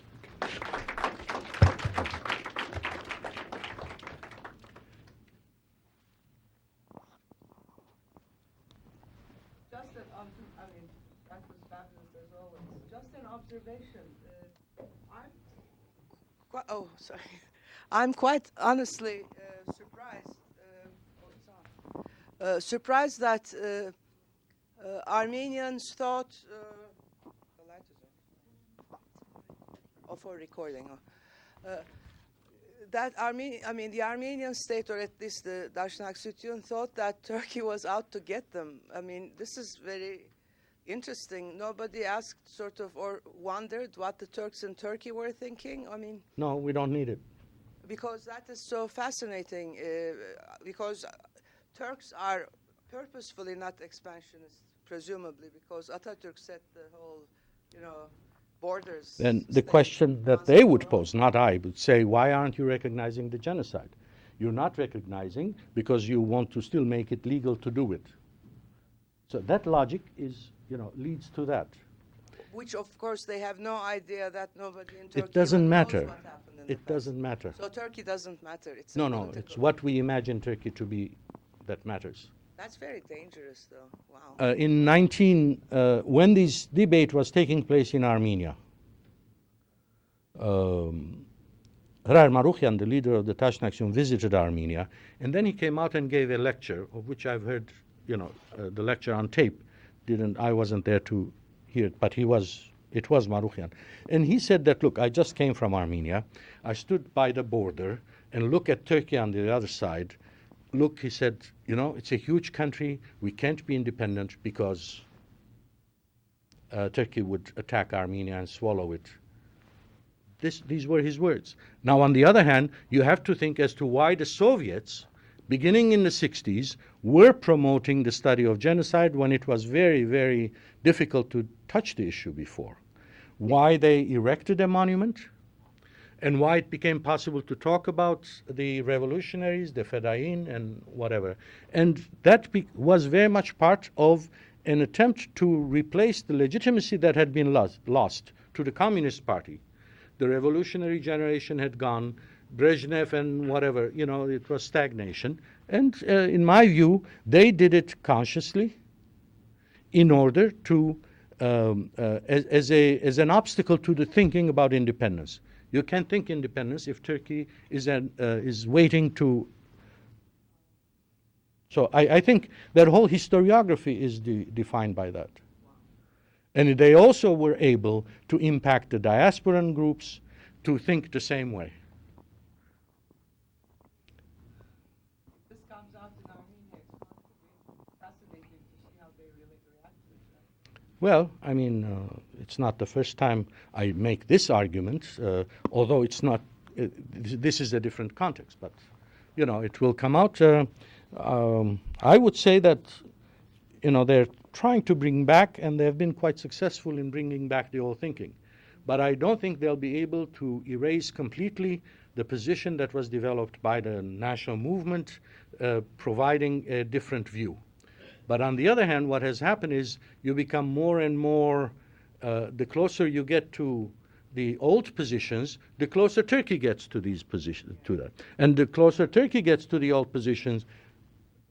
I'm quite honestly surprised that Armenians thought the light is on. For recording. That the Armenian state, or at least the Dashnaksutun, thought that Turkey was out to get them. This is very interesting. Nobody asked or wondered what the Turks in Turkey were thinking. No, we don't need it. Because that is so fascinating. Because Turks are purposefully not expansionist, presumably, because Atatürk set the whole, borders. Then the question that they would pose, not I, would say, why aren't you recognizing the genocide? You're not recognizing because you want to still make it legal to do it. So that logic is, leads to that. Which, of course, they have no idea that nobody in Turkey It doesn't matter. knows what happened in the It doesn't matter. So Turkey doesn't matter. It's No, it's what we imagine Turkey to be that matters. That's very dangerous, though. Wow. When this debate was taking place in Armenia, Gerard, the leader of the Tashnaksun, visited Armenia, and then he came out and gave a lecture, of which I've heard, the lecture on tape. I wasn't there to here, but it was Manoogian. And he said that, look, I just came from Armenia. I stood by the border and look at Turkey on the other side. Look, he said, you know, it's a huge country. We can't be independent because Turkey would attack Armenia and swallow it. These were his words. Now, on the other hand, you have to think as to why the Soviets, beginning in the 60s, were promoting the study of genocide when it was very, very difficult to touch the issue before. Why they erected a monument, and why it became possible to talk about the revolutionaries, the Fedayeen, and whatever. And that was very much part of an attempt to replace the legitimacy that had been lost to the Communist Party. The revolutionary generation had gone, Brezhnev and whatever, you know, it was stagnation. And in my view, they did it consciously in order to, as an obstacle to the thinking about independence. You can't think independence if Turkey is waiting to. So I think that whole historiography is defined by that. And they also were able to impact the diasporan groups to think the same way. This comes out in Armenia. It's fascinating to see how they really react to it. Right? Well, I mean, it's not the first time I make this argument, although it's not, this is a different context, but, you know, it will come out. I would say that, you know, they're trying to bring back, and they've been quite successful in bringing back the old thinking. But I don't think they'll be able to erase completely the position that was developed by the national movement, providing a different view. But on the other hand, what has happened is you become more and more, the closer you get to the old positions, the closer Turkey gets to these positions, to that. And the closer Turkey gets to the old positions,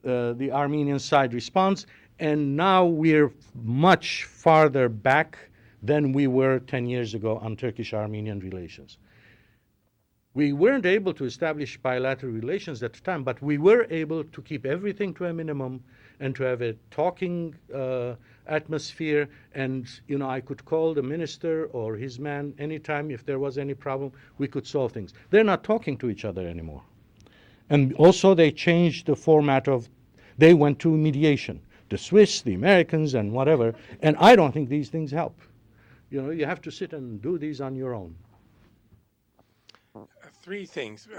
the Armenian side responds. And now we're much farther back than we were 10 years ago on Turkish-Armenian relations. We weren't able to establish bilateral relations at the time, but we were able to keep everything to a minimum and to have a talking atmosphere. And, you know, I could call the minister or his man anytime if there was any problem. We could solve things. They're not talking to each other anymore. And also they changed the format of, they went to mediation. The Swiss, the Americans, and whatever. And I don't think these things help. You know, you have to sit and do these on your own. Three things.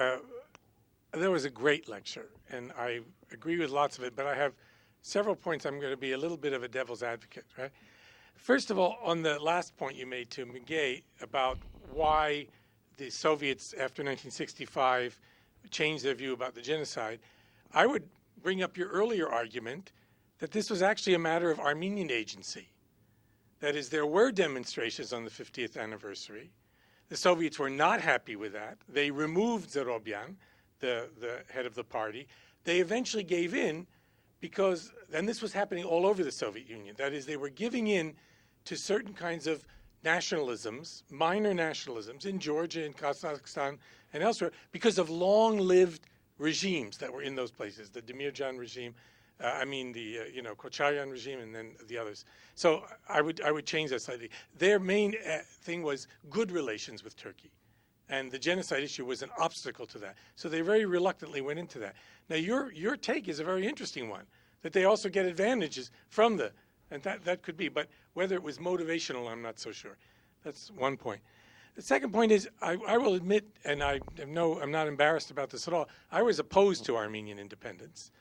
There was a great lecture, and I agree with lots of it, but I have several points. I'm going to be a little bit of a devil's advocate, right? First of all, on the last point you made to Miguel about why the Soviets after 1965 changed their view about the genocide, I would bring up your earlier argument that this was actually a matter of Armenian agency. That is, there were demonstrations on the 50th anniversary. The Soviets were not happy with that. They removed Zarobyan, the head of the party. They eventually gave in because, and this was happening all over the Soviet Union, that is, they were giving in to certain kinds of nationalisms, minor nationalisms in Georgia, in Kazakhstan, and elsewhere, because of long-lived regimes that were in those places, the Demirjan regime, the Kocharian regime, and then the others. So I would change that slightly. Their main thing was good relations with Turkey, and the genocide issue was an obstacle to that. So they very reluctantly went into that. Now your take is a very interesting one, that they also get advantages from and that could be, but whether it was motivational, I'm not so sure. That's one point. The second point is, I will admit, and I'm not embarrassed about this at all, I was opposed to Armenian independence.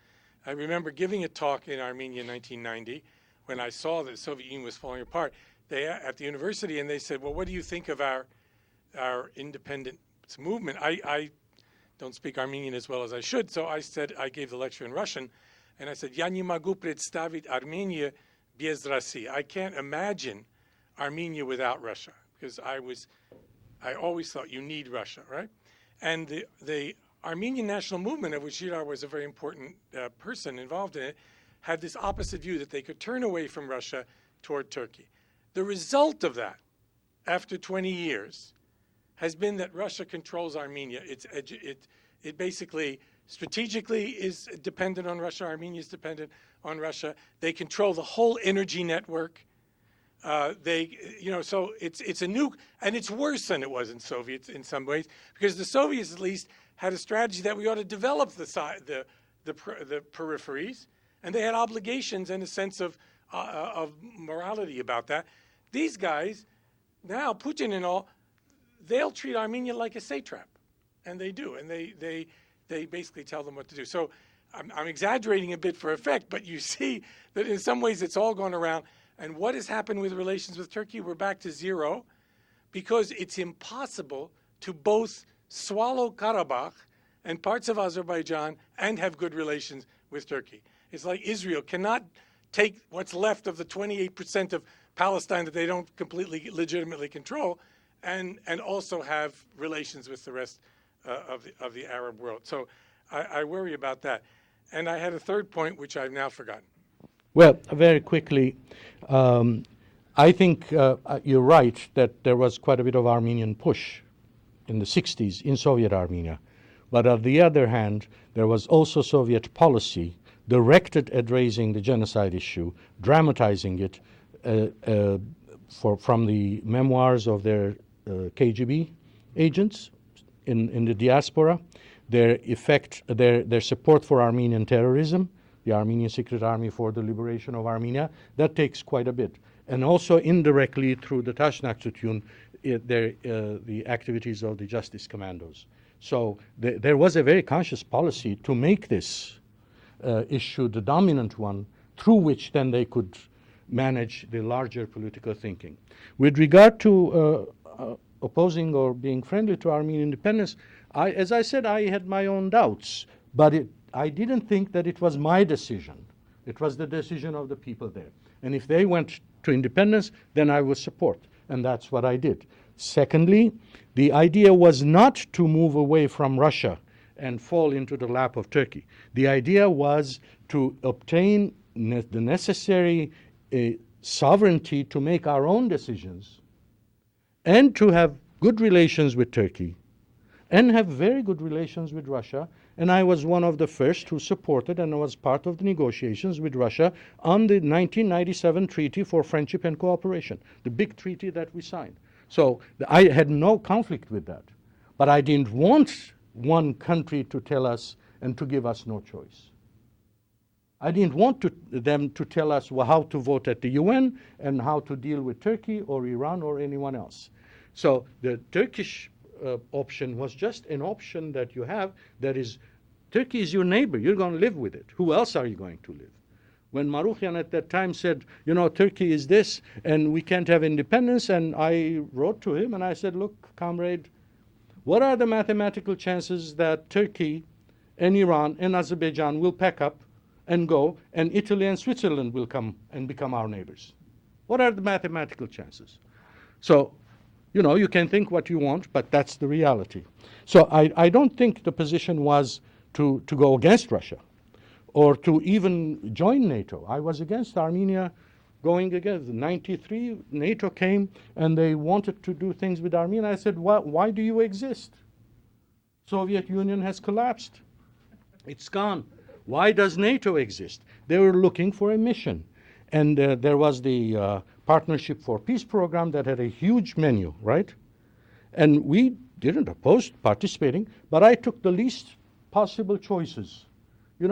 I remember giving a talk in Armenia in 1990 when I saw that the Soviet Union was falling apart at the university, and they said, well, what do you think of our independence movement? I don't speak Armenian as well as I should, so I gave the lecture in Russian, and I said, "Я не могу представить Armenia без России." I can't imagine Armenia without Russia, because I always thought you need Russia, right? And the Armenian national movement, of which Gerard was a very important person involved in it, had this opposite view that they could turn away from Russia toward Turkey. The result of that, after 20 years, has been that Russia controls Armenia. It basically strategically is dependent on Russia. Armenia is dependent on Russia. They control the whole energy network. So it's a new, and it's worse than it was in Soviets in some ways, because the Soviets at least had a strategy that we ought to develop the peripheries, and they had obligations and a sense of morality about that. These guys, now Putin and all, they'll treat Armenia like a satrap, and they do, and they basically tell them what to do. So I'm exaggerating a bit for effect, but you see that in some ways it's all gone around. And what has happened with relations with Turkey? We're back to zero, because it's impossible to both swallow Karabakh and parts of Azerbaijan and have good relations with Turkey. It's like Israel cannot take what's left of the 28% of Palestine that they don't completely legitimately control and also have relations with the rest of the Arab world. So I worry about that. And I had a third point, which I've now forgotten. Well, very quickly, I think you're right that there was quite a bit of Armenian push in the 60s in Soviet Armenia. But on the other hand, there was also Soviet policy directed at raising the genocide issue, dramatizing it from the memoirs of their KGB agents in the diaspora, their support for Armenian terrorism, the Armenian Secret Army for the Liberation of Armenia. That takes quite a bit. And also indirectly through the Tashnaktutun, the activities of the Justice Commandos. So there was a very conscious policy to make this issue the dominant one, through which then they could manage the larger political thinking. With regard to opposing or being friendly to Armenian independence, as I said, I had my own doubts, but I didn't think that it was my decision. It was the decision of the people there. And if they went to independence, then I would support. And that's what I did. Secondly, the idea was not to move away from Russia and fall into the lap of Turkey. The idea was to obtain the necessary sovereignty to make our own decisions and to have good relations with Turkey and have very good relations with Russia. And I was one of the first who supported and was part of the negotiations with Russia on the 1997 Treaty for Friendship and Cooperation, the big treaty that we signed. So I had no conflict with that. But I didn't want one country to tell us and to give us no choice. I didn't want them to tell us how to vote at the UN and how to deal with Turkey or Iran or anyone else. So the Turkish option was just an option that you have that is, Turkey is your neighbor. You're going to live with it. Who else are you going to live? When Manoogian at that time said, Turkey is this and we can't have independence, and I wrote to him and I said, look, comrade, what are the mathematical chances that Turkey and Iran and Azerbaijan will pack up and go, and Italy and Switzerland will come and become our neighbors? What are the mathematical chances? So, you can think what you want, but that's the reality. So I don't think the position was to go against Russia or to even join NATO. I was against Armenia going against. In 1993, NATO came and they wanted to do things with Armenia. I said, why do you exist? Soviet Union has collapsed. It's gone. Why does NATO exist? They were looking for a mission. And there was the Partnership for Peace program that had a huge menu, right? And we didn't oppose participating, but I took the least possible choices. We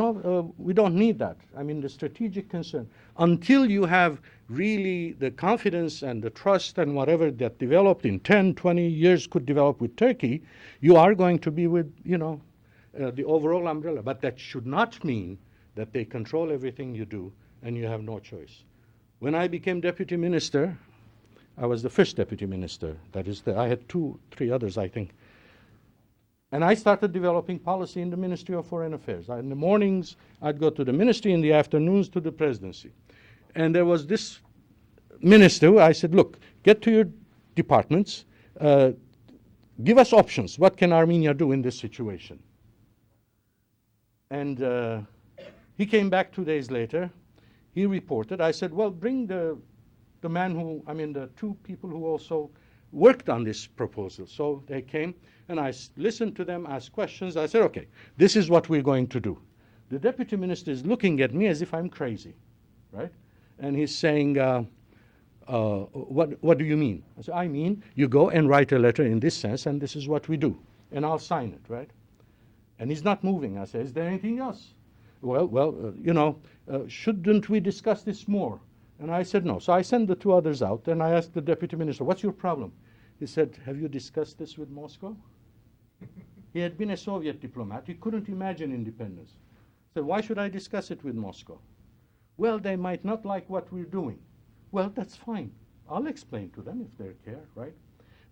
don't need that. I mean, the strategic concern. Until you have really the confidence and the trust and whatever that developed in 10, 20 years could develop with Turkey, you are going to be with, the overall umbrella. But that should not mean that they control everything you do and you have no choice. When I became deputy minister, I was the first deputy minister. That is, I had 2, 3 others, I think. And I started developing policy in the Ministry of Foreign Affairs. In the mornings, I'd go to the ministry, in the afternoons to the presidency. And there was this minister who I said, look, get to your departments, give us options. What can Armenia do in this situation? And he came back 2 days later. He reported. I said, well, bring the 2 people who also worked on this proposal. So they came, and I listened to them, asked questions. I said, okay, this is what we're going to do. The deputy minister is looking at me as if I'm crazy, right? And he's saying, what do you mean? I said, I mean, you go and write a letter in this sense, and this is what we do. And I'll sign it, right? And he's not moving. I said, is there anything else? Shouldn't we discuss this more? And I said, no. So I sent the two others out, and I asked the deputy minister, what's your problem? He said, have you discussed this with Moscow? He had been a Soviet diplomat. He couldn't imagine independence. So why should I discuss it with Moscow? Well, they might not like what we're doing. Well, that's fine. I'll explain to them if they care, right?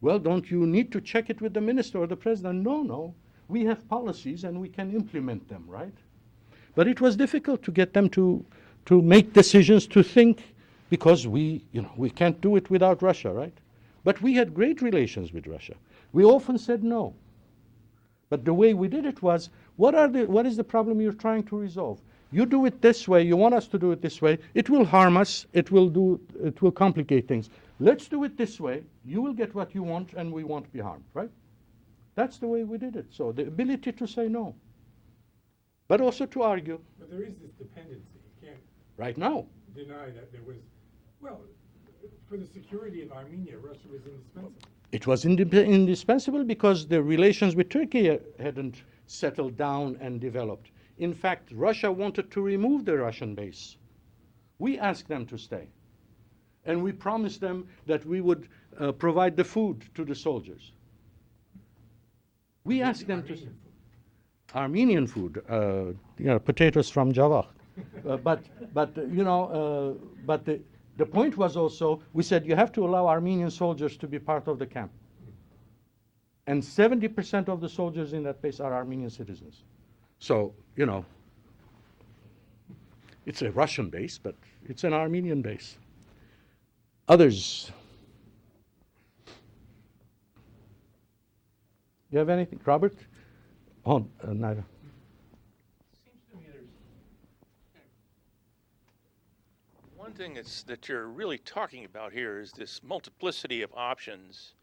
Well, don't you need to check it with the minister or the president? No. We have policies and we can implement them, right? But it was difficult to get them to make decisions, to think, because we can't do it without Russia, right? But we had great relations with Russia. We often said no. But the way we did it was, what is the problem you're trying to resolve? You do it this way, you want us to do it this way, it will harm us, it will complicate things. Let's do it this way, you will get what you want and we won't be harmed, right? That's the way we did it. So the ability to say no, but also to argue. But there is this dependency. You can't right now deny that there was, well, for the security of Armenia, Russia was indispensable. It was indispensable because the relations with Turkey hadn't settled down and developed. In fact, Russia wanted to remove the Russian base. We asked them to stay. And we promised them that we would provide the food to the soldiers. We asked them to stay. Armenian food, potatoes from Java. But the point was also, we said you have to allow Armenian soldiers to be part of the camp. And 70% of the soldiers in that base are Armenian citizens. So, it's a Russian base, but it's an Armenian base. Others? You have anything? Robert? Oh, neither. Seems to me there's one thing that you're really talking about here is this multiplicity of options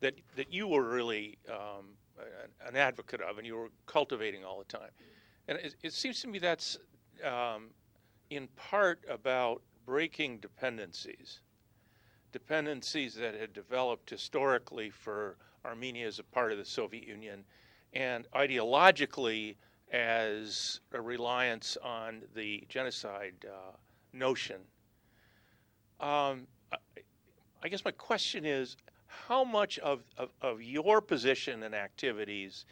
that you were really an advocate of and you were cultivating all the time. And it seems to me that's in part about breaking dependencies that had developed historically for Armenia as a part of the Soviet Union and ideologically as a reliance on the genocide notion. I guess my question is, how much of your position and activities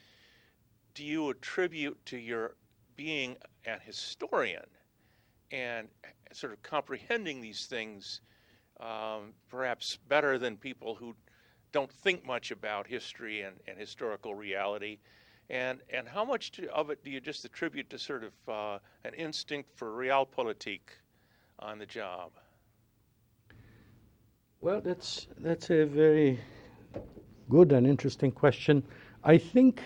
do you attribute to your being an historian and sort of comprehending these things perhaps better than people who don't think much about history and historical reality? And how much of it do you just attribute to sort of an instinct for realpolitik on the job? Well, that's a very good and interesting question. I think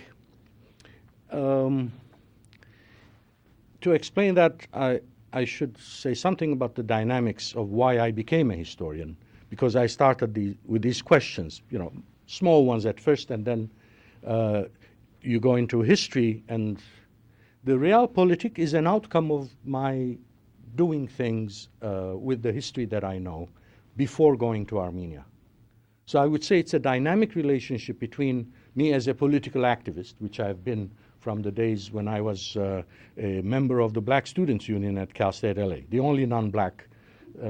to explain that, I should say something about the dynamics of why I became a historian, because I started with these questions, small ones at first, and then you go into history, and the realpolitik is an outcome of my doing things with the history that I know before going to Armenia. So I would say it's a dynamic relationship between me as a political activist, which I've been from the days when I was a member of the Black Students Union at Cal State LA, the only non-black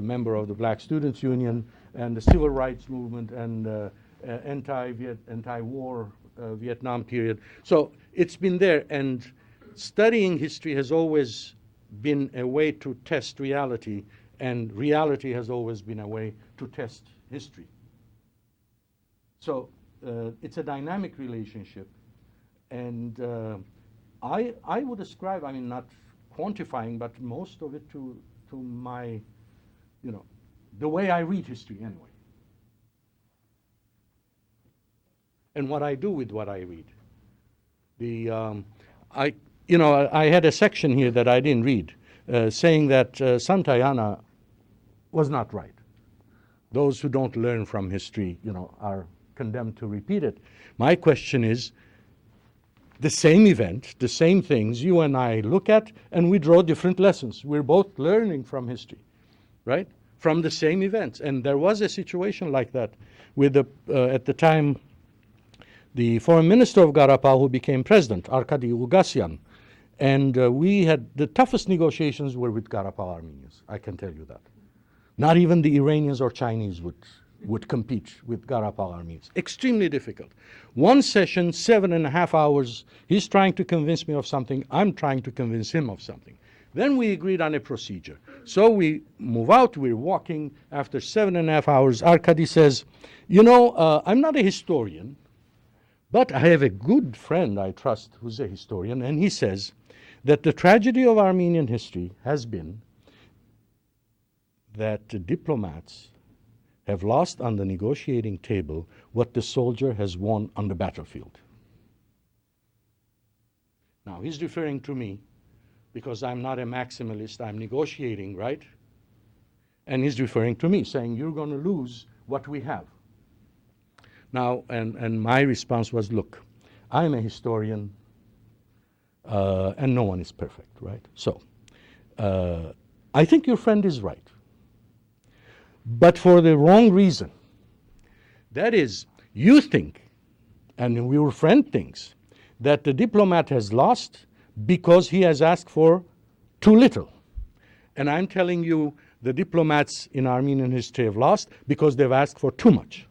member of the Black Students Union, and the civil rights movement and anti-war Vietnam period. So it's been there, and studying history has always been a way to test reality, and reality has always been a way to test history. So it's a dynamic relationship, and I would ascribe, not quantifying, but most of it to my, the way I read history anyway, and what I do with what I read. I had a section here that I didn't read, saying that Santayana was not right. Those who don't learn from history, are condemned to repeat it. My question is, the same event, the same things, you and I look at, and we draw different lessons. We're both learning from history, right? from the same events. And there was a situation like that with at the time, the foreign minister of Karabakh who became president, Arkady Ugasyan. And we had the toughest negotiations were with Karabakh Armenians, I can tell you that. Not even the Iranians or Chinese would compete with Karabakh Armenians. Extremely difficult. One session, 7.5 hours, he's trying to convince me of something, I'm trying to convince him of something. Then we agreed on a procedure. So we move out, we're walking. After 7.5 hours, Arkady says, you know, I'm not a historian, but I have a good friend I trust who's a historian, and he says that the tragedy of Armenian history has been that the diplomats have lost on the negotiating table what the soldier has won on the battlefield. Now, he's referring to me because I'm not a maximalist, I'm negotiating, right? And he's referring to me, saying, you're going to lose what we have. Now, and my response was, look, I'm a historian, and no one is perfect, right? So, I think your friend is right, but for the wrong reason. That is, you think, and your friend thinks, that the diplomat has lost because he has asked for too little. And I'm telling you, the diplomats in Armenian history have lost because they've asked for too much.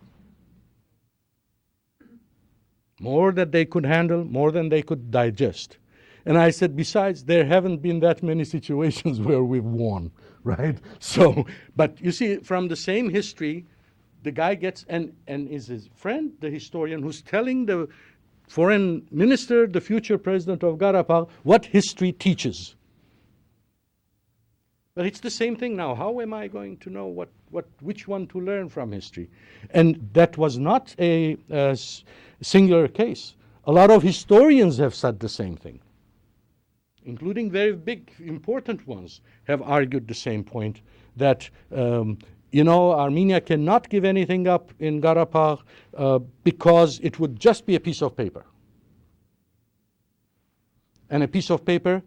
More than they could handle, more than they could digest. And I said, besides, there haven't been that many situations where we've won, right? So, but you see, from the same history, the guy gets, and is his friend, the historian, who's telling the foreign minister, the future president of Karabakh, what history teaches. But it's the same thing now. How am I going to know which one to learn from history? And that was not a singular case. A lot of historians have said the same thing, including very big, important ones, have argued the same point, that you know, Armenia cannot give anything up in Karabakh because it would just be a piece of paper. And a piece of paper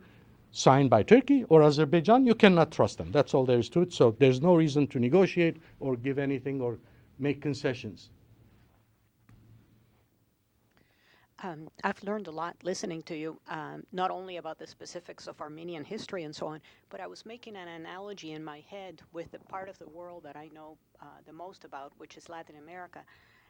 signed by Turkey or Azerbaijan, you cannot trust them. That's all there is to it. So there's no reason to negotiate or give anything or make concessions. I've learned a lot listening to you, not only about the specifics of Armenian history and so on, but I was making an analogy in my head with the part of the world that I know the most about, which is Latin America,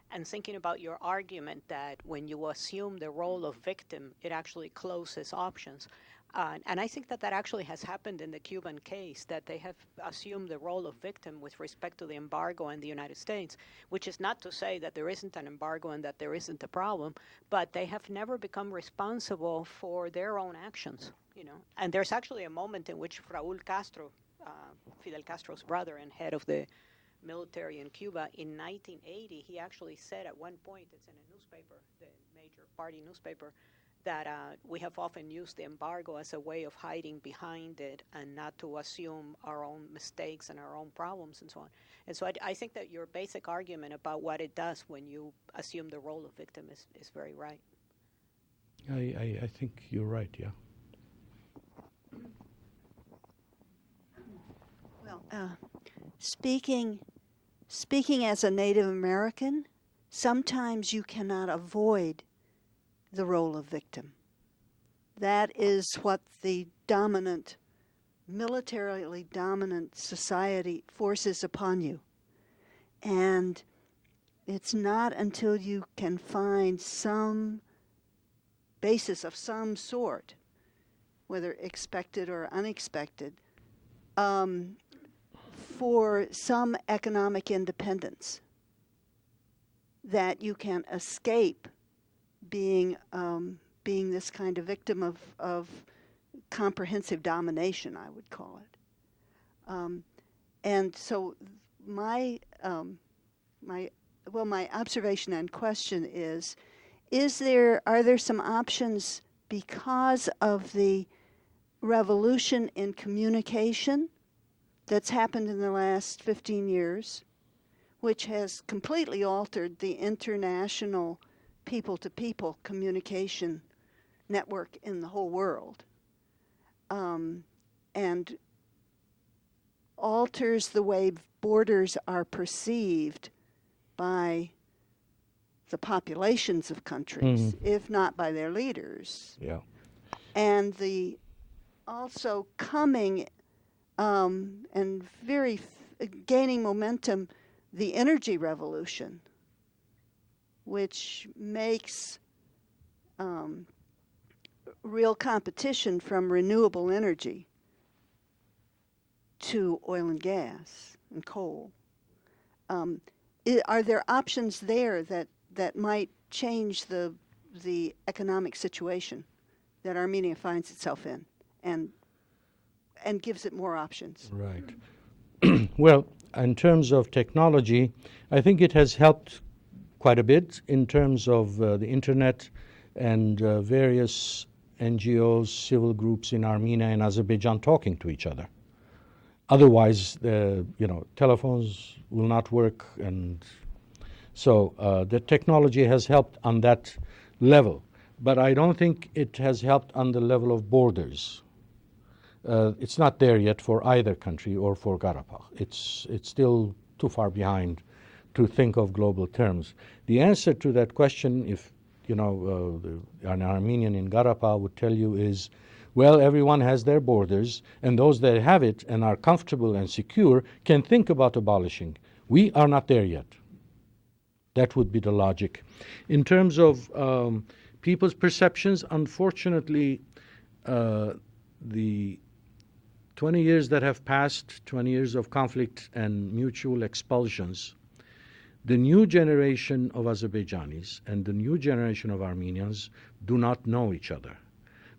and thinking about your argument that when you assume the role of victim, it actually closes options. And I think that actually has happened in the Cuban case, that they have assumed the role of victim with respect to the embargo in the United States, which is not to say that there isn't an embargo and that there isn't a problem, but they have never become responsible for their own actions, you know. And there's actually a moment in which Raúl Castro, Fidel Castro's brother and head of the military in Cuba, in 1980, he actually said at one point, it's in a newspaper, the major party newspaper, that we have often used the embargo as a way of hiding behind it and not to assume our own mistakes and our own problems and so on. And so I think that your basic argument about what it does when you assume the role of victim is very right. I think you're right, yeah. Well, speaking as a Native American, sometimes you cannot avoid the role of victim. That is what the dominant, militarily dominant society forces upon you. And it's not until you can find some basis of some sort, whether expected or unexpected, for some economic independence, that you can escape being this kind of victim of comprehensive domination, I would call it. And so my observation and question are there some options because of the revolution in communication that's happened in the last 15 years, which has completely altered the international people-to-people communication network in the whole world. And alters the way borders are perceived by the populations of countries, if not by their leaders. Yeah. And the also coming and very gaining momentum, the energy revolution, which makes real competition from renewable energy to oil and gas and coal. Are there options there that might change the economic situation that Armenia finds itself in and gives it more options? Right. Well, in terms of technology, I think it has helped quite a bit in terms of the internet and various NGOs, civil groups in Armenia and Azerbaijan talking to each other. Otherwise, telephones will not work, and so the technology has helped on that level. But I don't think it has helped on the level of borders. It's not there yet for either country or for Karabakh. It's still too far behind to think of global terms. The answer to that question, if an Armenian in Karabakh would tell you, is, well, everyone has their borders, and those that have it and are comfortable and secure can think about abolishing. We are not there yet. That would be the logic. In terms of people's perceptions, unfortunately, the 20 years that have passed, 20 years of conflict and mutual expulsions, the new generation of Azerbaijanis and the new generation of Armenians do not know each other.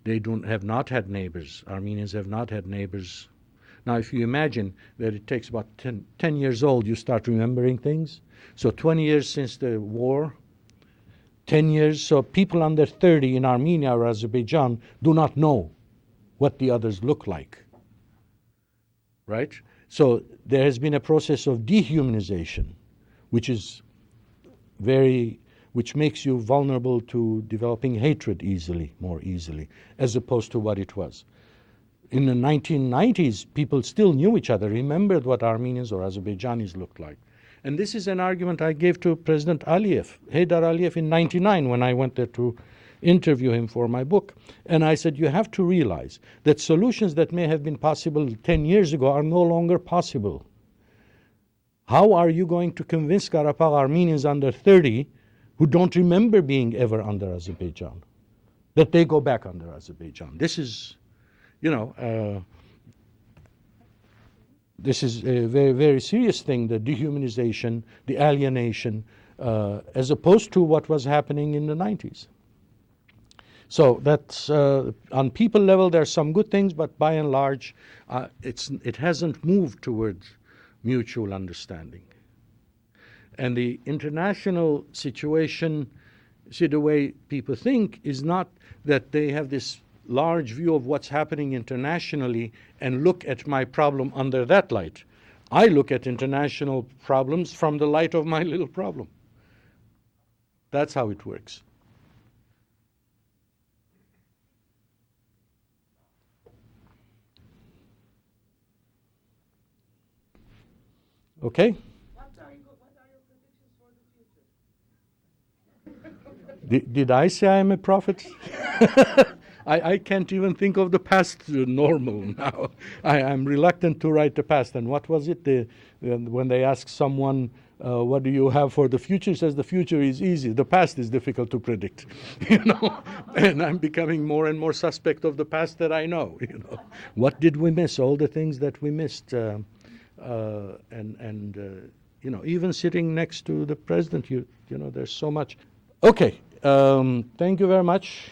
They have not had neighbors. Armenians have not had neighbors. Now, if you imagine that it takes about 10 years old, you start remembering things. So 20 years since the war, 10 years, so people under 30 in Armenia or Azerbaijan do not know what the others look like, right? So there has been a process of dehumanization, which makes you vulnerable to developing hatred more easily, as opposed to what it was. In the 1990s, people still knew each other, remembered what Armenians or Azerbaijanis looked like. And this is an argument I gave to President Aliyev, Heydar Aliyev, in 1999 when I went there to interview him for my book. And I said, you have to realize that solutions that may have been possible 10 years ago are no longer possible. How are you going to convince Karabakh Armenians under 30 who don't remember being ever under Azerbaijan that they go back under Azerbaijan? This is, this is a very, very serious thing, the dehumanization, the alienation, as opposed to what was happening in the 90s. So that's, on people level, there are some good things, but by and large, it hasn't moved towards mutual understanding. And the international situation, see, the way people think is not that they have this large view of what's happening internationally and look at my problem under that light. I look at international problems from the light of my little problem. That's how it works. Okay? What are your predictions for the future? Did I say I'm a prophet? I can't even think of the past normal now. I'm reluctant to write the past. And what was it? When they ask someone, what do you have for the future? He says the future is easy. The past is difficult to predict. And I'm becoming more and more suspect of the past that I know. What did we miss? All the things that we missed. Even sitting next to the president, there's so much. Okay, thank you very much.